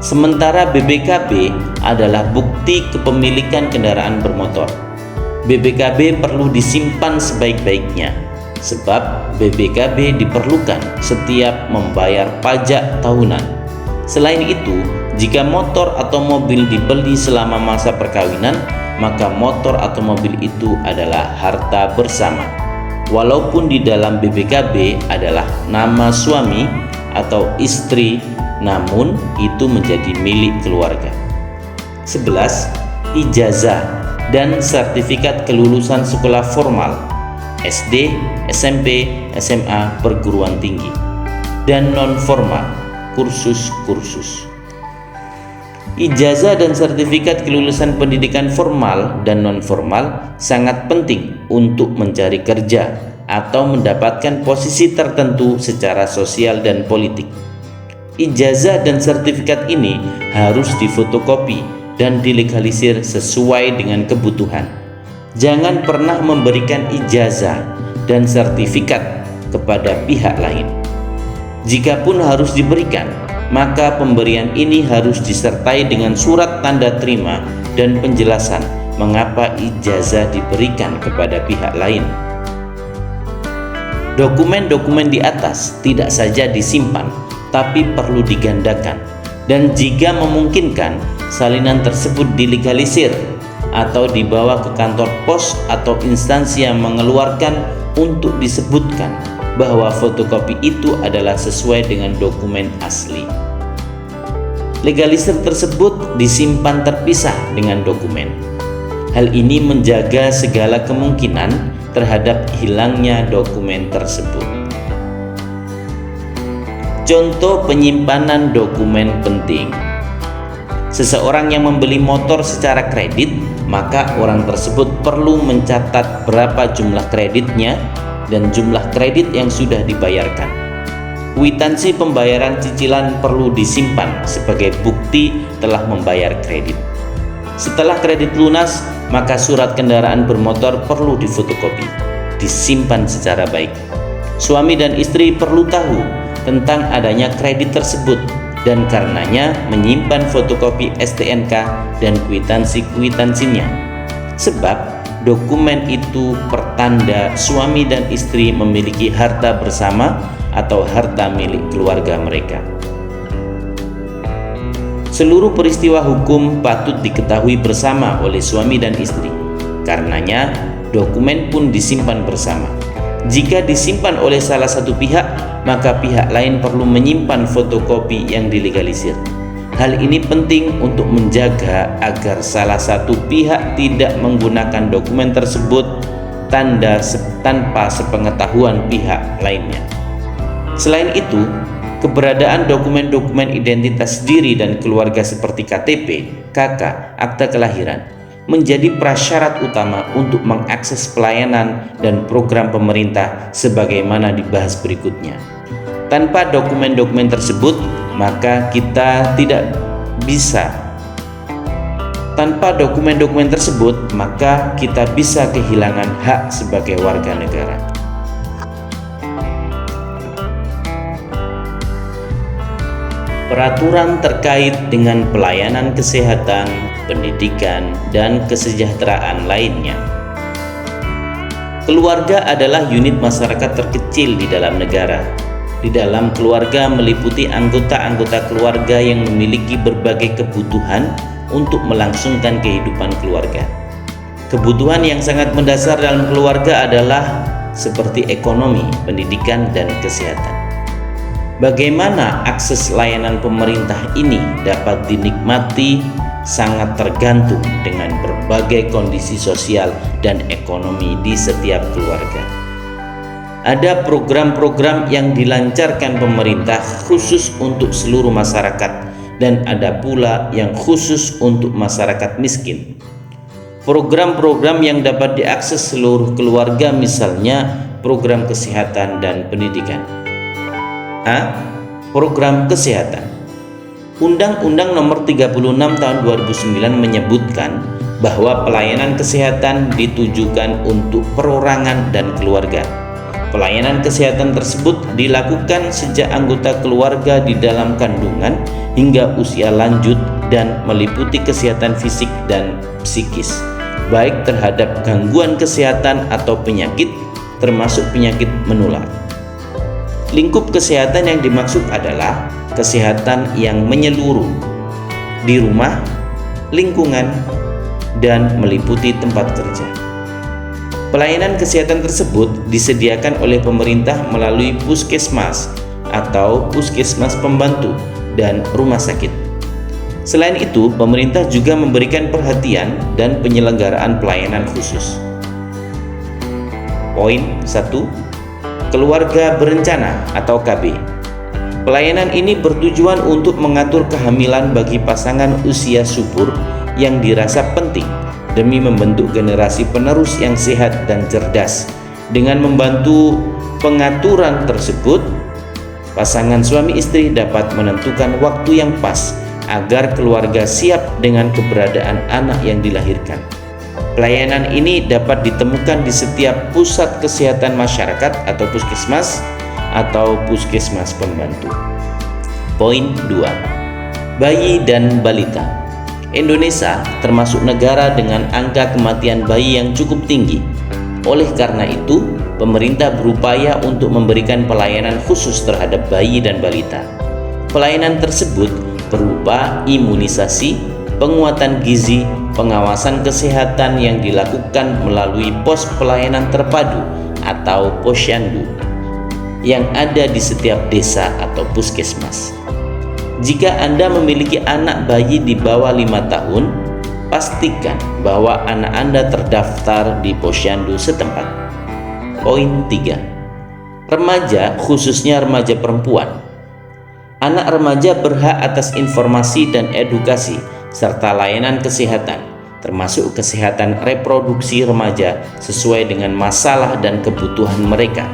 Sementara BPKB adalah bukti kepemilikan kendaraan bermotor. BPKB perlu disimpan sebaik-baiknya, sebab BPKB diperlukan setiap membayar pajak tahunan. Selain itu, jika motor atau mobil dibeli selama masa perkawinan, maka motor atau mobil itu adalah harta bersama. Walaupun di dalam BPKB adalah nama suami atau istri namun itu menjadi milik keluarga. 11. Ijazah dan sertifikat kelulusan sekolah formal SD, SMP, SMA, perguruan tinggi, dan non-formal, kursus-kursus. Ijazah dan sertifikat kelulusan pendidikan formal dan non-formal sangat penting untuk mencari kerja atau mendapatkan posisi tertentu secara sosial dan politik. Ijazah dan sertifikat ini harus difotokopi dan dilegalisir sesuai dengan kebutuhan. Jangan pernah memberikan ijazah dan sertifikat kepada pihak lain. Jikapun harus diberikan, maka pemberian ini harus disertai dengan surat tanda terima dan penjelasan mengapa ijazah diberikan kepada pihak lain. Dokumen-dokumen di atas tidak saja disimpan, tapi perlu digandakan, dan jika memungkinkan, salinan tersebut dilegalisir atau dibawa ke kantor pos atau instansi yang mengeluarkan untuk disebutkan bahwa fotokopi itu adalah sesuai dengan dokumen asli. Legalisir tersebut disimpan terpisah dengan dokumen. Hal ini menjaga segala kemungkinan terhadap hilangnya dokumen tersebut. Contoh penyimpanan dokumen penting. Seseorang yang membeli motor secara kredit, maka orang tersebut perlu mencatat berapa jumlah kreditnya dan jumlah kredit yang sudah dibayarkan. Kwitansi pembayaran cicilan perlu disimpan sebagai bukti telah membayar kredit. Setelah kredit lunas, maka surat kendaraan bermotor perlu difotokopi, disimpan secara baik. Suami dan istri perlu tahu tentang adanya kredit tersebut dan karenanya menyimpan fotokopi STNK dan kwitansi-kwitansinya. Sebab dokumen itu pertanda suami dan istri memiliki harta bersama atau harta milik keluarga mereka. Seluruh peristiwa hukum patut diketahui bersama oleh suami dan istri. Karenanya, dokumen pun disimpan bersama. Jika disimpan oleh salah satu pihak, maka pihak lain perlu menyimpan fotokopi yang dilegalisir. Hal ini penting untuk menjaga agar salah satu pihak tidak menggunakan dokumen tersebut tanpa sepengetahuan pihak lainnya. Selain itu, keberadaan dokumen-dokumen identitas diri dan keluarga seperti KTP, KK, akta kelahiran menjadi prasyarat utama untuk mengakses pelayanan dan program pemerintah sebagaimana dibahas berikutnya. Tanpa dokumen-dokumen tersebut, maka kita tidak bisa kehilangan hak sebagai warga negara. Peraturan terkait dengan pelayanan kesehatan, pendidikan, dan kesejahteraan lainnya. Keluarga adalah unit masyarakat terkecil di dalam negara. Di dalam keluarga meliputi anggota-anggota keluarga yang memiliki berbagai kebutuhan untuk melangsungkan kehidupan keluarga. Kebutuhan yang sangat mendasar dalam keluarga adalah seperti ekonomi, pendidikan, dan kesehatan. Bagaimana akses layanan pemerintah ini dapat dinikmati sangat tergantung dengan berbagai kondisi sosial dan ekonomi di setiap keluarga. Ada program-program yang dilancarkan pemerintah khusus untuk seluruh masyarakat dan ada pula yang khusus untuk masyarakat miskin. Program-program yang dapat diakses seluruh keluarga misalnya program kesehatan dan pendidikan. A. Program kesehatan. Undang-Undang Nomor 36 Tahun 2009 menyebutkan bahwa pelayanan kesehatan ditujukan untuk perorangan dan keluarga. Pelayanan kesehatan tersebut dilakukan sejak anggota keluarga di dalam kandungan hingga usia lanjut dan meliputi kesehatan fisik dan psikis, baik terhadap gangguan kesehatan atau penyakit, termasuk penyakit menular. Lingkup kesehatan yang dimaksud adalah kesehatan yang menyeluruh di rumah, lingkungan, dan meliputi tempat kerja. Pelayanan kesehatan tersebut disediakan oleh pemerintah melalui puskesmas atau puskesmas pembantu dan rumah sakit. Selain itu, pemerintah juga memberikan perhatian dan penyelenggaraan pelayanan khusus. Poin 1. Keluarga berencana atau KB. Pelayanan ini bertujuan untuk mengatur kehamilan bagi pasangan usia subur yang dirasa penting demi membentuk generasi penerus yang sehat dan cerdas. Dengan membantu pengaturan tersebut, pasangan suami istri dapat menentukan waktu yang pas agar keluarga siap dengan keberadaan anak yang dilahirkan. Pelayanan ini dapat ditemukan di setiap pusat kesehatan masyarakat atau puskesmas atau puskesmas pembantu. Poin 2. Bayi dan balita. Indonesia termasuk negara dengan angka kematian bayi yang cukup tinggi. Oleh karena itu, pemerintah berupaya untuk memberikan pelayanan khusus terhadap bayi dan balita. Pelayanan tersebut berupa imunisasi, penguatan gizi, pengawasan kesehatan yang dilakukan melalui pos pelayanan terpadu atau posyandu yang ada di setiap desa atau puskesmas. Jika Anda memiliki anak bayi di bawah 5 tahun, pastikan bahwa anak Anda terdaftar di posyandu setempat. Poin 3. Remaja, khususnya remaja perempuan. Anak remaja berhak atas informasi dan edukasi serta layanan kesehatan, termasuk kesehatan reproduksi remaja sesuai dengan masalah dan kebutuhan mereka.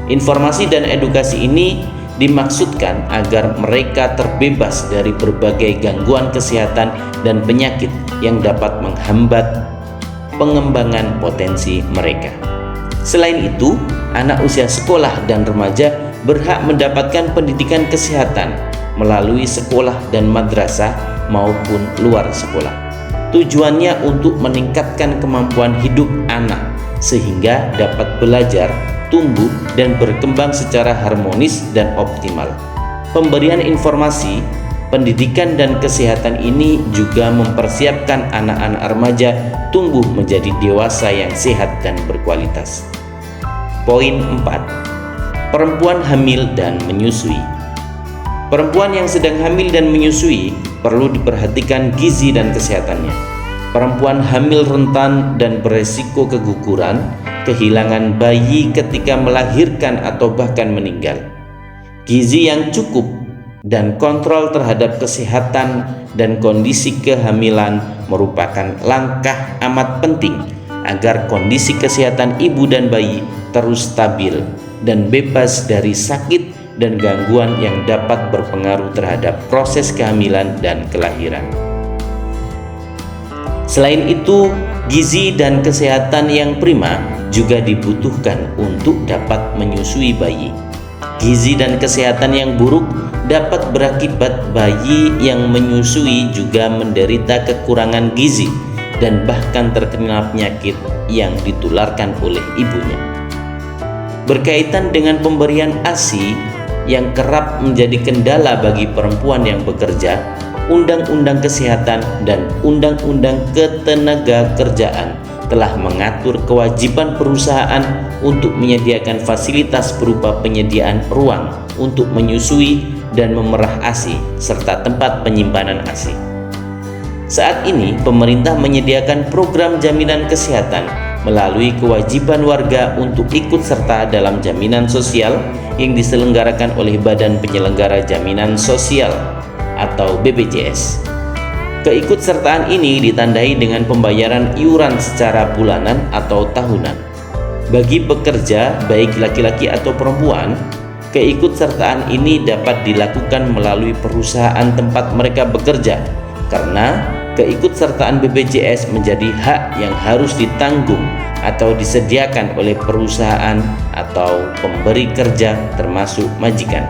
Informasi dan edukasi ini dimaksudkan agar mereka terbebas dari berbagai gangguan kesehatan dan penyakit yang dapat menghambat pengembangan potensi mereka. Selain itu, anak usia sekolah dan remaja berhak mendapatkan pendidikan kesehatan melalui sekolah dan madrasah maupun luar sekolah. Tujuannya untuk meningkatkan kemampuan hidup anak sehingga dapat belajar, tumbuh, dan berkembang secara harmonis dan optimal. Pemberian informasi, pendidikan, dan kesehatan ini juga mempersiapkan anak-anak remaja tumbuh menjadi dewasa yang sehat dan berkualitas. Poin 4. Perempuan hamil dan menyusui. Perempuan yang sedang hamil dan menyusui perlu diperhatikan gizi dan kesehatannya. Perempuan hamil rentan dan beresiko keguguran, kehilangan bayi ketika melahirkan atau bahkan meninggal. Gizi yang cukup dan kontrol terhadap kesehatan dan kondisi kehamilan merupakan langkah amat penting agar kondisi kesehatan ibu dan bayi terus stabil dan bebas dari sakit dan gangguan yang dapat berpengaruh terhadap proses kehamilan dan kelahiran. Selain itu, gizi dan kesehatan yang prima juga dibutuhkan untuk dapat menyusui bayi. Gizi dan kesehatan yang buruk dapat berakibat bayi yang menyusui juga menderita kekurangan gizi dan bahkan terkena penyakit yang ditularkan oleh ibunya. Berkaitan dengan pemberian ASI yang kerap menjadi kendala bagi perempuan yang bekerja, Undang-Undang Kesehatan dan Undang-Undang Ketenagakerjaan telah mengatur kewajiban perusahaan untuk menyediakan fasilitas berupa penyediaan ruang untuk menyusui dan memerah ASI serta tempat penyimpanan ASI. Saat ini, pemerintah menyediakan program jaminan kesehatan melalui kewajiban warga untuk ikut serta dalam jaminan sosial yang diselenggarakan oleh Badan Penyelenggara Jaminan Sosial atau BPJS. Keikutsertaan ini ditandai dengan pembayaran iuran secara bulanan atau tahunan. Bagi pekerja, baik laki-laki atau perempuan, keikutsertaan ini dapat dilakukan melalui perusahaan tempat mereka bekerja, karena keikutsertaan BPJS menjadi hak yang harus ditanggung atau disediakan oleh perusahaan atau pemberi kerja termasuk majikan.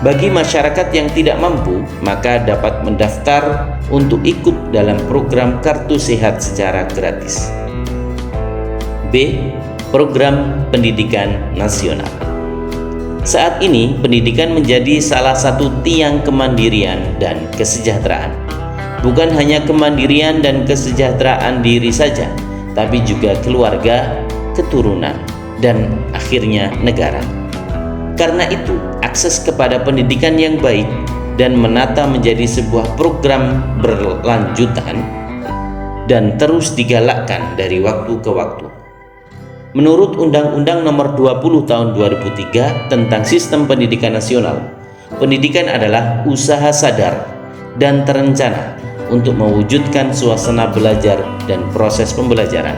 Bagi masyarakat yang tidak mampu, maka dapat mendaftar untuk ikut dalam program Kartu Sehat secara gratis. B. Program Pendidikan Nasional. Saat ini, pendidikan menjadi salah satu tiang kemandirian dan kesejahteraan. Bukan hanya kemandirian dan kesejahteraan diri saja, tapi juga keluarga, keturunan, dan akhirnya negara. Karena itu, akses kepada pendidikan yang baik dan menata menjadi sebuah program berlanjutan dan terus digalakkan dari waktu ke waktu. Menurut Undang-Undang Nomor 20 Tahun 2003 tentang Sistem Pendidikan Nasional, pendidikan adalah usaha sadar dan terencana untuk mewujudkan suasana belajar dan proses pembelajaran.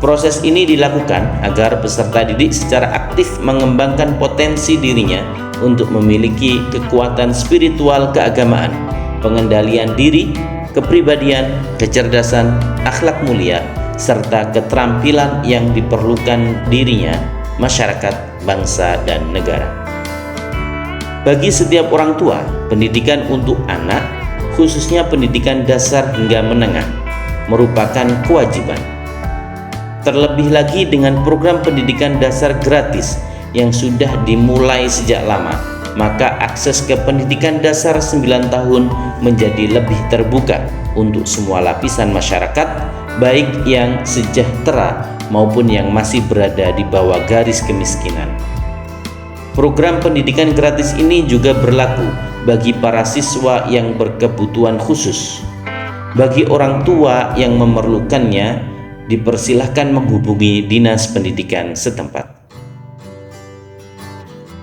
Proses ini dilakukan agar peserta didik secara aktif mengembangkan potensi dirinya untuk memiliki kekuatan spiritual keagamaan, pengendalian diri, kepribadian, kecerdasan, akhlak mulia, serta keterampilan yang diperlukan dirinya, masyarakat, bangsa, dan negara. Bagi setiap orang tua, pendidikan untuk anak, khususnya pendidikan dasar hingga menengah, merupakan kewajiban. Terlebih lagi dengan program pendidikan dasar gratis yang sudah dimulai sejak lama, maka akses ke pendidikan dasar 9 tahun menjadi lebih terbuka untuk semua lapisan masyarakat, baik yang sejahtera maupun yang masih berada di bawah garis kemiskinan. Program pendidikan gratis ini juga berlaku bagi para siswa yang berkebutuhan khusus. Bagi orang tua yang memerlukannya, dipersilahkan menghubungi Dinas Pendidikan setempat.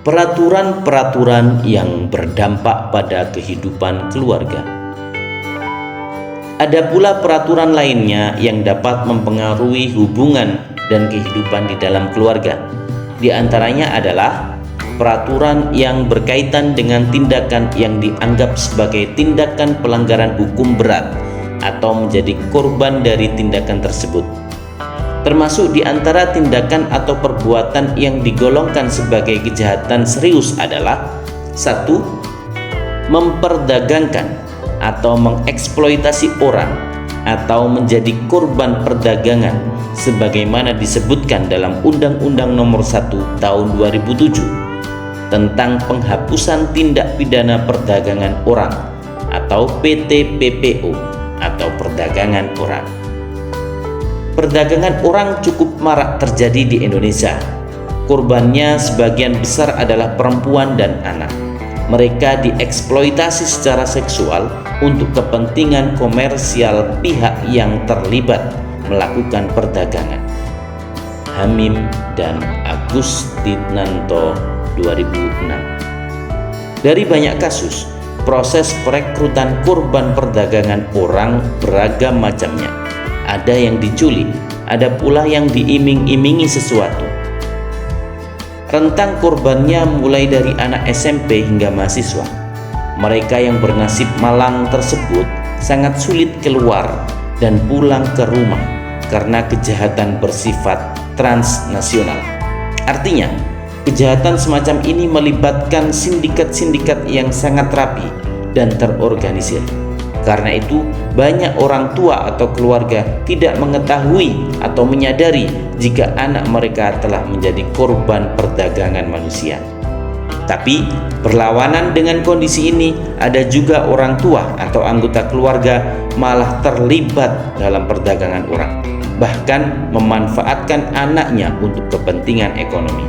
Peraturan-peraturan yang berdampak pada kehidupan keluarga. Ada pula peraturan lainnya yang dapat mempengaruhi hubungan dan kehidupan di dalam keluarga. Di antaranya adalah peraturan yang berkaitan dengan tindakan yang dianggap sebagai tindakan pelanggaran hukum berat atau menjadi korban dari tindakan tersebut. Termasuk di antara tindakan atau perbuatan yang digolongkan sebagai kejahatan serius adalah 1. Memperdagangkan atau mengeksploitasi orang atau menjadi korban perdagangan sebagaimana disebutkan dalam Undang-Undang Nomor 1 Tahun 2007 tentang penghapusan tindak pidana perdagangan orang atau PTPPO atau perdagangan orang. Perdagangan orang cukup marak terjadi di Indonesia. Korbannya sebagian besar adalah perempuan dan anak. Mereka dieksploitasi secara seksual untuk kepentingan komersial pihak yang terlibat melakukan perdagangan. Hamim dan Agustinanto 2006. Dari banyak kasus, proses perekrutan korban perdagangan orang beragam macamnya. Ada yang diculik, ada pula yang diiming-imingi sesuatu. Rentang korbannya mulai dari anak SMP hingga mahasiswa. Mereka yang bernasib malang tersebut sangat sulit keluar dan pulang ke rumah karena kejahatan bersifat transnasional. Artinya, kejahatan semacam ini melibatkan sindikat-sindikat yang sangat rapi dan terorganisir. Karena itu, banyak orang tua atau keluarga tidak mengetahui atau menyadari jika anak mereka telah menjadi korban perdagangan manusia. Tapi, berlawanan dengan kondisi ini, ada juga orang tua atau anggota keluarga malah terlibat dalam perdagangan orang, bahkan memanfaatkan anaknya untuk kepentingan ekonomi.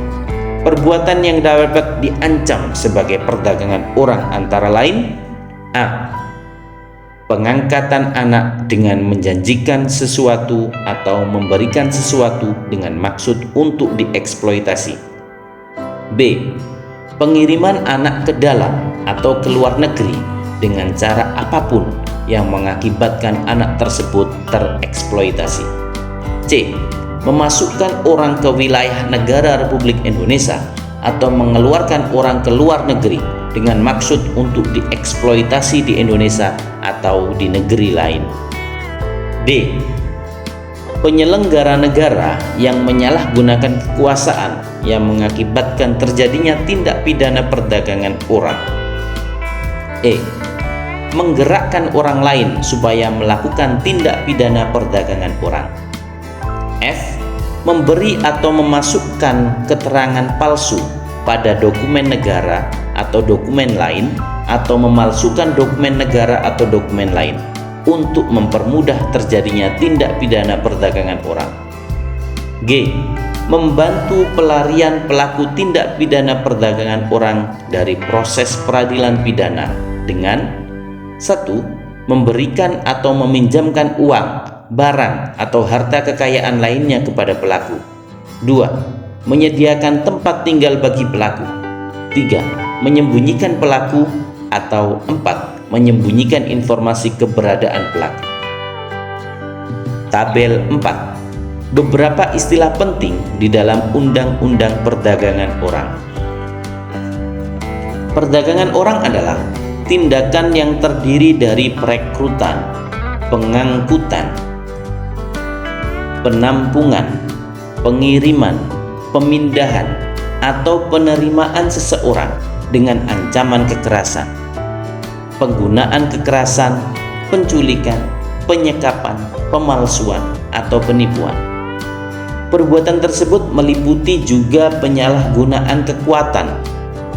Perbuatan yang dapat diancam sebagai perdagangan orang antara lain: A. Pengangkatan anak dengan menjanjikan sesuatu atau memberikan sesuatu dengan maksud untuk dieksploitasi. B. Pengiriman anak ke dalam atau ke luar negeri dengan cara apapun yang mengakibatkan anak tersebut tereksploitasi. C. Memasukkan orang ke wilayah negara Republik Indonesia atau mengeluarkan orang ke luar negeri dengan maksud untuk dieksploitasi di Indonesia atau di negeri lain. D. Penyelenggara negara yang menyalahgunakan kekuasaan yang mengakibatkan terjadinya tindak pidana perdagangan orang. E. Menggerakkan orang lain supaya melakukan tindak pidana perdagangan orang. F. Memberi atau memasukkan keterangan palsu pada dokumen negara atau dokumen lain, atau memalsukan dokumen negara atau dokumen lain untuk mempermudah terjadinya tindak pidana perdagangan orang. G. Membantu pelarian pelaku tindak pidana perdagangan orang dari proses peradilan pidana dengan 1. Memberikan atau meminjamkan uang, barang, atau harta kekayaan lainnya kepada pelaku. 2. Menyediakan tempat tinggal bagi pelaku. 3. Menyembunyikan pelaku. Atau 4. Menyembunyikan informasi keberadaan pelaku. Tabel 4. Beberapa istilah penting di dalam Undang-Undang Perdagangan Orang. Perdagangan orang adalah tindakan yang terdiri dari perekrutan, pengangkutan, penampungan, pengiriman, pemindahan, atau penerimaan seseorang dengan ancaman kekerasan, penggunaan kekerasan, penculikan, penyekapan, pemalsuan, atau penipuan. Perbuatan tersebut meliputi juga penyalahgunaan kekuatan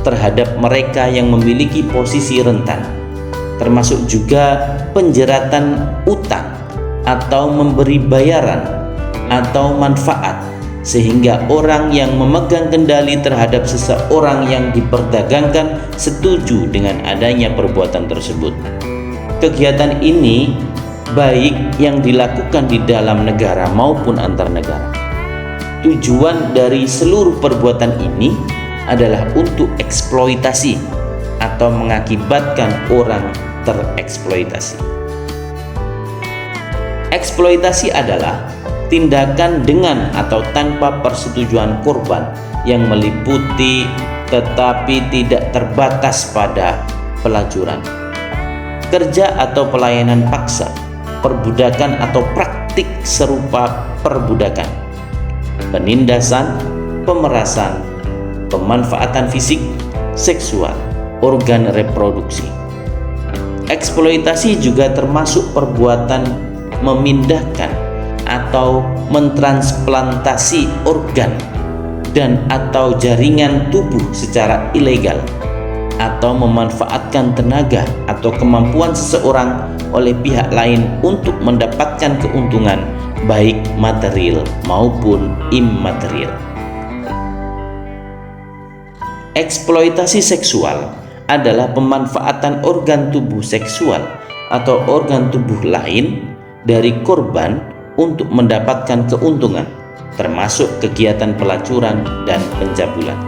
terhadap mereka yang memiliki posisi rentan, termasuk juga penjeratan utang atau memberi bayaran atau manfaat, sehingga orang yang memegang kendali terhadap seseorang yang diperdagangkan setuju dengan adanya perbuatan tersebut. Kegiatan ini baik yang dilakukan di dalam negara maupun antar negara. Tujuan dari seluruh perbuatan ini adalah untuk eksploitasi atau mengakibatkan orang tereksploitasi. Eksploitasi adalah tindakan dengan atau tanpa persetujuan korban yang meliputi tetapi tidak terbatas pada pelacuran, kerja atau pelayanan paksa, perbudakan atau praktik serupa perbudakan, penindasan, pemerasan, pemanfaatan fisik, seksual, organ reproduksi. Eksploitasi juga termasuk perbuatan memindahkan atau mentransplantasi organ dan atau jaringan tubuh secara ilegal, atau memanfaatkan tenaga atau kemampuan seseorang oleh pihak lain untuk mendapatkan keuntungan baik material maupun imaterial. Eksploitasi seksual adalah pemanfaatan organ tubuh seksual atau organ tubuh lain dari korban untuk mendapatkan keuntungan, termasuk kegiatan pelacuran dan pencabulan.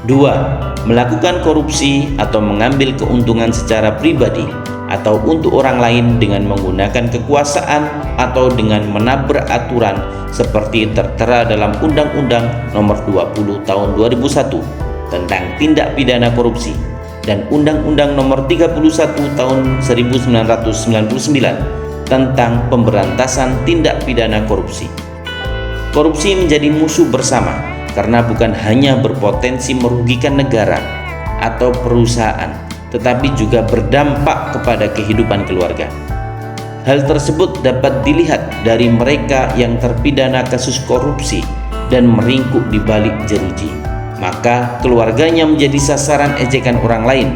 2. Melakukan korupsi atau mengambil keuntungan secara pribadi atau untuk orang lain dengan menggunakan kekuasaan atau dengan menabrak aturan seperti tertera dalam Undang-Undang Nomor 20 Tahun 2001 tentang tindak pidana korupsi dan Undang-Undang Nomor 31 Tahun 1999 tentang pemberantasan tindak pidana korupsi. Korupsi menjadi musuh bersama karena bukan hanya berpotensi merugikan negara atau perusahaan, tetapi juga berdampak kepada kehidupan keluarga. Hal tersebut dapat dilihat dari mereka yang terpidana kasus korupsi dan meringkuk di balik jeruji, maka keluarganya menjadi sasaran ejekan orang lain,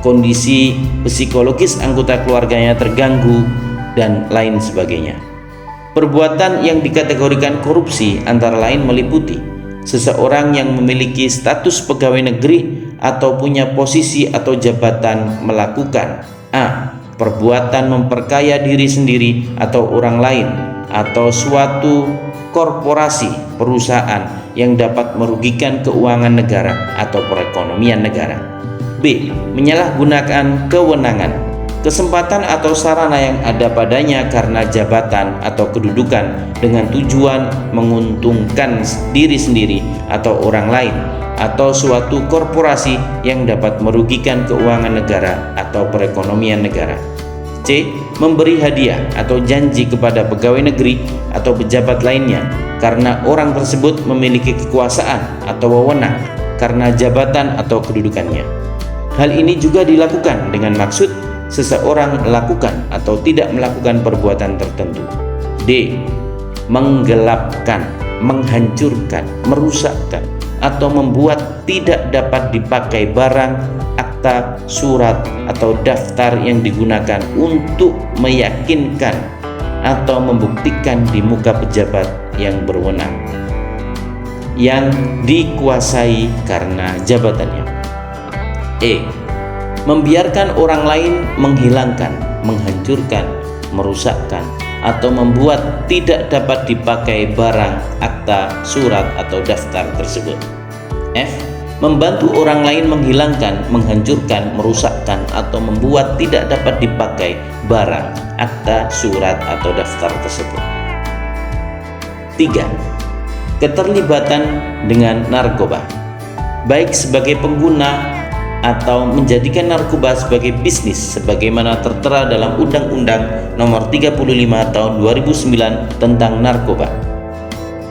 kondisi psikologis anggota keluarganya terganggu, dan lain sebagainya. Perbuatan yang dikategorikan korupsi antara lain meliputi seseorang yang memiliki status pegawai negeri atau punya posisi atau jabatan melakukan a. Perbuatan memperkaya diri sendiri atau orang lain atau suatu korporasi perusahaan yang dapat merugikan keuangan negara atau perekonomian negara. B. Menyalahgunakan kewenangan, kesempatan atau sarana yang ada padanya karena jabatan atau kedudukan dengan tujuan menguntungkan diri sendiri atau orang lain atau suatu korporasi yang dapat merugikan keuangan negara atau perekonomian negara. C. Memberi hadiah atau janji kepada pegawai negeri atau pejabat lainnya karena orang tersebut memiliki kekuasaan atau wewenang karena jabatan atau kedudukannya. Hal ini juga dilakukan dengan maksud seseorang melakukan atau tidak melakukan perbuatan tertentu. D. Menggelapkan, menghancurkan, merusakkan, atau membuat tidak dapat dipakai barang, akta, surat, atau daftar yang digunakan untuk meyakinkan atau membuktikan di muka pejabat yang berwenang yang dikuasai karena jabatannya. E. Membiarkan orang lain menghilangkan, menghancurkan, merusakkan, atau membuat tidak dapat dipakai barang, akta, surat, atau daftar tersebut. F. Membantu orang lain menghilangkan, menghancurkan, merusakkan, atau membuat tidak dapat dipakai barang, akta, surat, atau daftar tersebut. 3. Keterlibatan dengan narkoba, baik sebagai pengguna atau menjadikan narkoba sebagai bisnis sebagaimana tertera dalam Undang-Undang Nomor 35 Tahun 2009 tentang narkoba.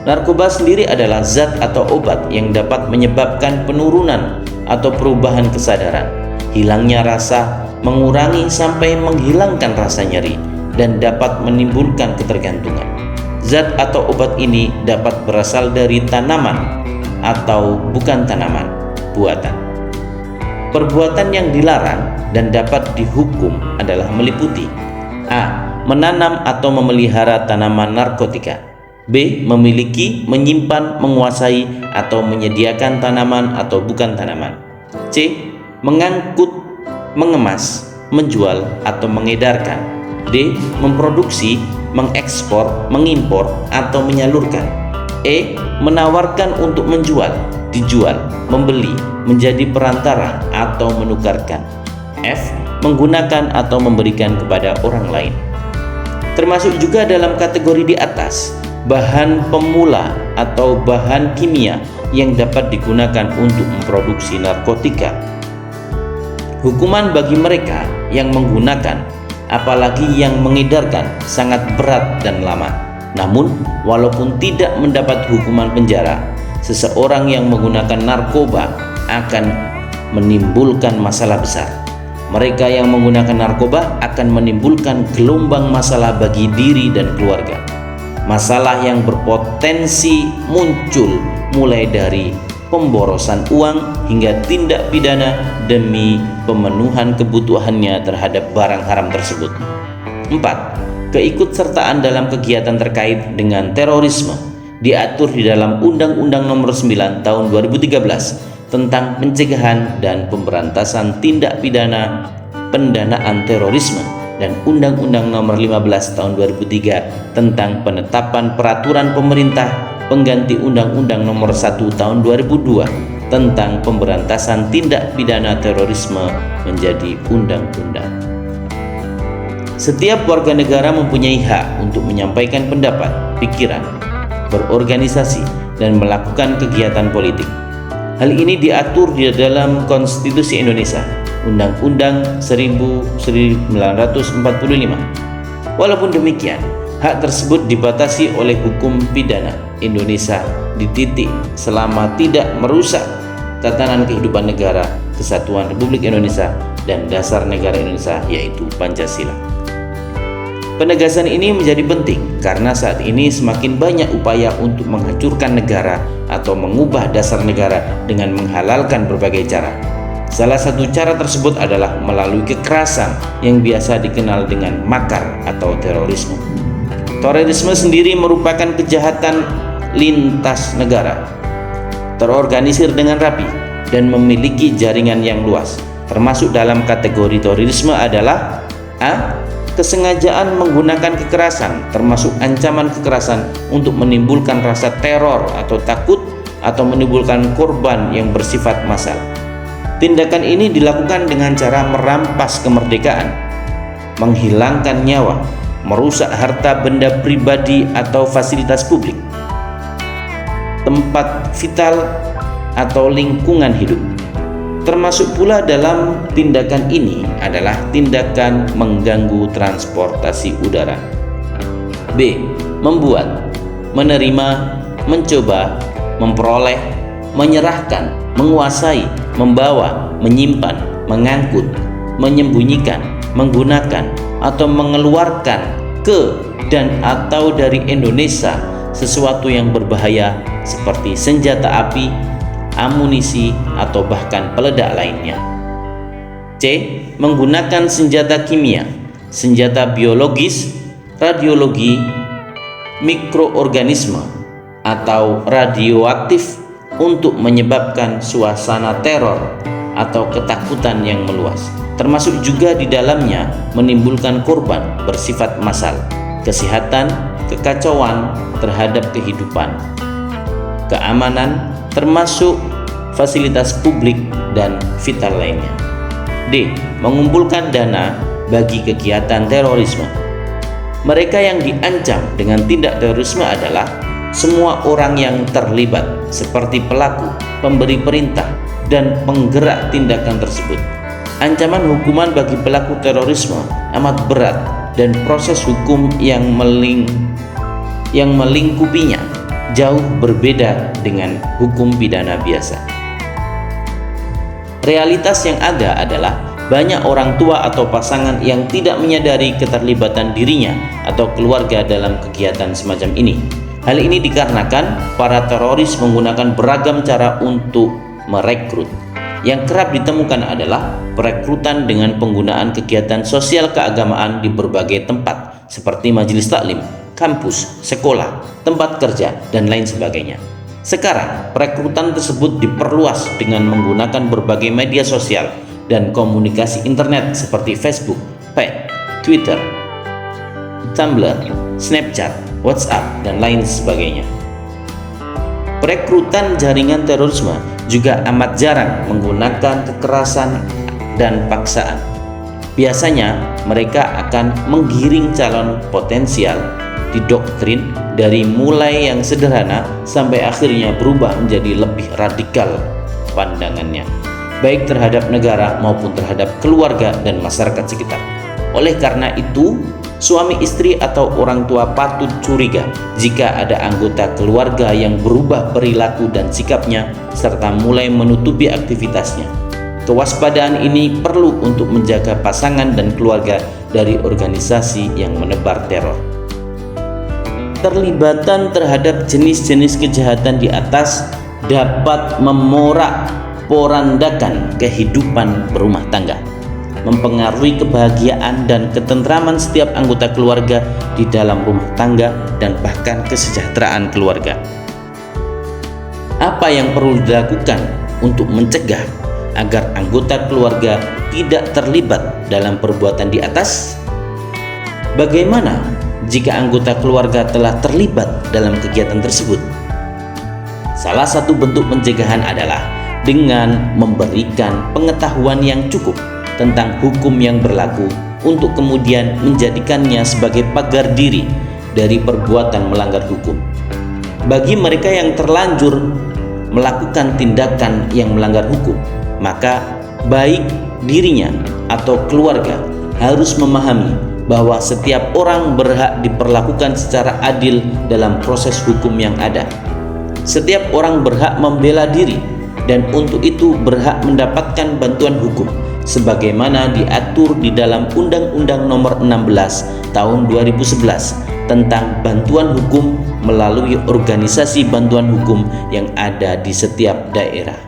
Narkoba sendiri adalah zat atau obat yang dapat menyebabkan penurunan atau perubahan kesadaran, hilangnya rasa, mengurangi sampai menghilangkan rasa nyeri, dan dapat menimbulkan ketergantungan. Zat atau obat ini dapat berasal dari tanaman atau bukan tanaman, buatan. Perbuatan yang dilarang dan dapat dihukum adalah meliputi: A. Menanam atau memelihara tanaman narkotika. B. Memiliki, menyimpan, menguasai, atau menyediakan tanaman atau bukan tanaman. C. Mengangkut, mengemas, menjual, atau mengedarkan. D. Memproduksi, mengekspor, mengimpor, atau menyalurkan. E. Menawarkan untuk menjual, dijual, membeli, menjadi perantara, atau menukarkan. F. Menggunakan atau memberikan kepada orang lain. Termasuk juga dalam kategori di atas, bahan pemula atau bahan kimia yang dapat digunakan untuk memproduksi narkotika. Hukuman bagi mereka yang menggunakan, apalagi yang mengedarkan, sangat berat dan lama. Namun, walaupun tidak mendapat hukuman penjara, seseorang yang menggunakan narkoba akan menimbulkan masalah besar. Mereka yang menggunakan narkoba akan menimbulkan gelombang masalah bagi diri dan keluarga. Masalah yang berpotensi muncul mulai dari pemborosan uang hingga tindak pidana demi pemenuhan kebutuhannya terhadap barang haram tersebut. 4. Keikutsertaan dalam kegiatan terkait dengan terorisme diatur di dalam Undang-Undang Nomor 9 Tahun 2013 tentang pencegahan dan pemberantasan tindak pidana pendanaan terorisme dan Undang-Undang Nomor 15 Tahun 2003 tentang penetapan peraturan pemerintah pengganti Undang-Undang Nomor 1 Tahun 2002 tentang pemberantasan tindak pidana terorisme menjadi undang-undang. Setiap warga negara mempunyai hak untuk menyampaikan pendapat, pikiran, berorganisasi, dan melakukan kegiatan politik. Hal ini diatur di dalam Konstitusi Indonesia, Undang-Undang 1945. Walaupun demikian, hak tersebut dibatasi oleh hukum pidana Indonesia dititik selama tidak merusak tatanan kehidupan negara, kesatuan Republik Indonesia, dan dasar negara Indonesia, yaitu Pancasila. Penegasan ini menjadi penting karena saat ini semakin banyak upaya untuk menghancurkan negara atau mengubah dasar negara dengan menghalalkan berbagai cara. Salah satu cara tersebut adalah melalui kekerasan yang biasa dikenal dengan makar atau terorisme. Terorisme sendiri merupakan kejahatan lintas negara, terorganisir dengan rapi, dan memiliki jaringan yang luas. Termasuk dalam kategori terorisme adalah A. Kesengajaan menggunakan kekerasan, termasuk ancaman kekerasan untuk menimbulkan rasa teror atau takut atau menimbulkan korban yang bersifat massal. Tindakan ini dilakukan dengan cara merampas kemerdekaan, menghilangkan nyawa, merusak harta benda pribadi atau fasilitas publik, tempat vital atau lingkungan hidup. Termasuk pula dalam tindakan ini adalah tindakan mengganggu transportasi udara. B. Membuat, menerima, mencoba, memperoleh, menyerahkan, menguasai, membawa, menyimpan, mengangkut, menyembunyikan, menggunakan, atau mengeluarkan ke dan atau dari Indonesia sesuatu yang berbahaya seperti senjata api, amunisi, atau bahkan peledak lainnya. C. Menggunakan senjata kimia, senjata biologis, radiologi, mikroorganisme, atau radioaktif untuk menyebabkan suasana teror atau ketakutan yang meluas, termasuk juga di dalamnya menimbulkan korban bersifat massal, kesehatan, kekacauan terhadap kehidupan, keamanan, termasuk fasilitas publik dan vital lainnya. D. Mengumpulkan dana bagi kegiatan terorisme. Mereka yang diancam dengan tindak terorisme adalah semua orang yang terlibat, seperti pelaku, pemberi perintah, dan penggerak tindakan tersebut. Ancaman hukuman bagi pelaku terorisme amat berat dan proses hukum yang melingkupinya jauh berbeda dengan hukum pidana biasa. Realitas yang ada adalah banyak orang tua atau pasangan yang tidak menyadari keterlibatan dirinya atau keluarga dalam kegiatan semacam ini. Hal ini dikarenakan para teroris menggunakan beragam cara untuk merekrut. Yang kerap ditemukan adalah perekrutan dengan penggunaan kegiatan sosial keagamaan di berbagai tempat seperti majelis taklim, kampus, sekolah, tempat kerja, dan lain sebagainya. Sekarang, perekrutan tersebut diperluas dengan menggunakan berbagai media sosial dan komunikasi internet seperti Facebook, Pet, Twitter, Tumblr, Snapchat, WhatsApp, dan lain sebagainya. Perekrutan jaringan terorisme juga amat jarang menggunakan kekerasan dan paksaan. Biasanya mereka akan menggiring calon potensial, didoktrin dari mulai yang sederhana sampai akhirnya berubah menjadi lebih radikal pandangannya, baik terhadap negara maupun terhadap keluarga dan masyarakat sekitar. Oleh karena itu, suami istri atau orang tua patut curiga jika ada anggota keluarga yang berubah perilaku dan sikapnya serta mulai menutupi aktivitasnya. Kewaspadaan ini perlu untuk menjaga pasangan dan keluarga dari organisasi yang menebar teror. Terlibatan terhadap jenis-jenis kejahatan di atas dapat memorak-porandakan kehidupan berumah tangga, mempengaruhi kebahagiaan dan ketentraman setiap anggota keluarga di dalam rumah tangga dan bahkan kesejahteraan keluarga. Apa yang perlu dilakukan untuk mencegah agar anggota keluarga tidak terlibat dalam perbuatan di atas? Bagaimana jika anggota keluarga telah terlibat dalam kegiatan tersebut? Salah satu bentuk pencegahan adalah dengan memberikan pengetahuan yang cukup tentang hukum yang berlaku untuk kemudian menjadikannya sebagai pagar diri dari perbuatan melanggar hukum. Bagi mereka yang terlanjur melakukan tindakan yang melanggar hukum, maka baik dirinya atau keluarga harus memahami bahwa setiap orang berhak diperlakukan secara adil dalam proses hukum yang ada. Setiap orang berhak membela diri dan untuk itu berhak mendapatkan bantuan hukum sebagaimana diatur di dalam Undang-Undang Nomor 16 Tahun 2011 tentang bantuan hukum melalui organisasi bantuan hukum yang ada di setiap daerah.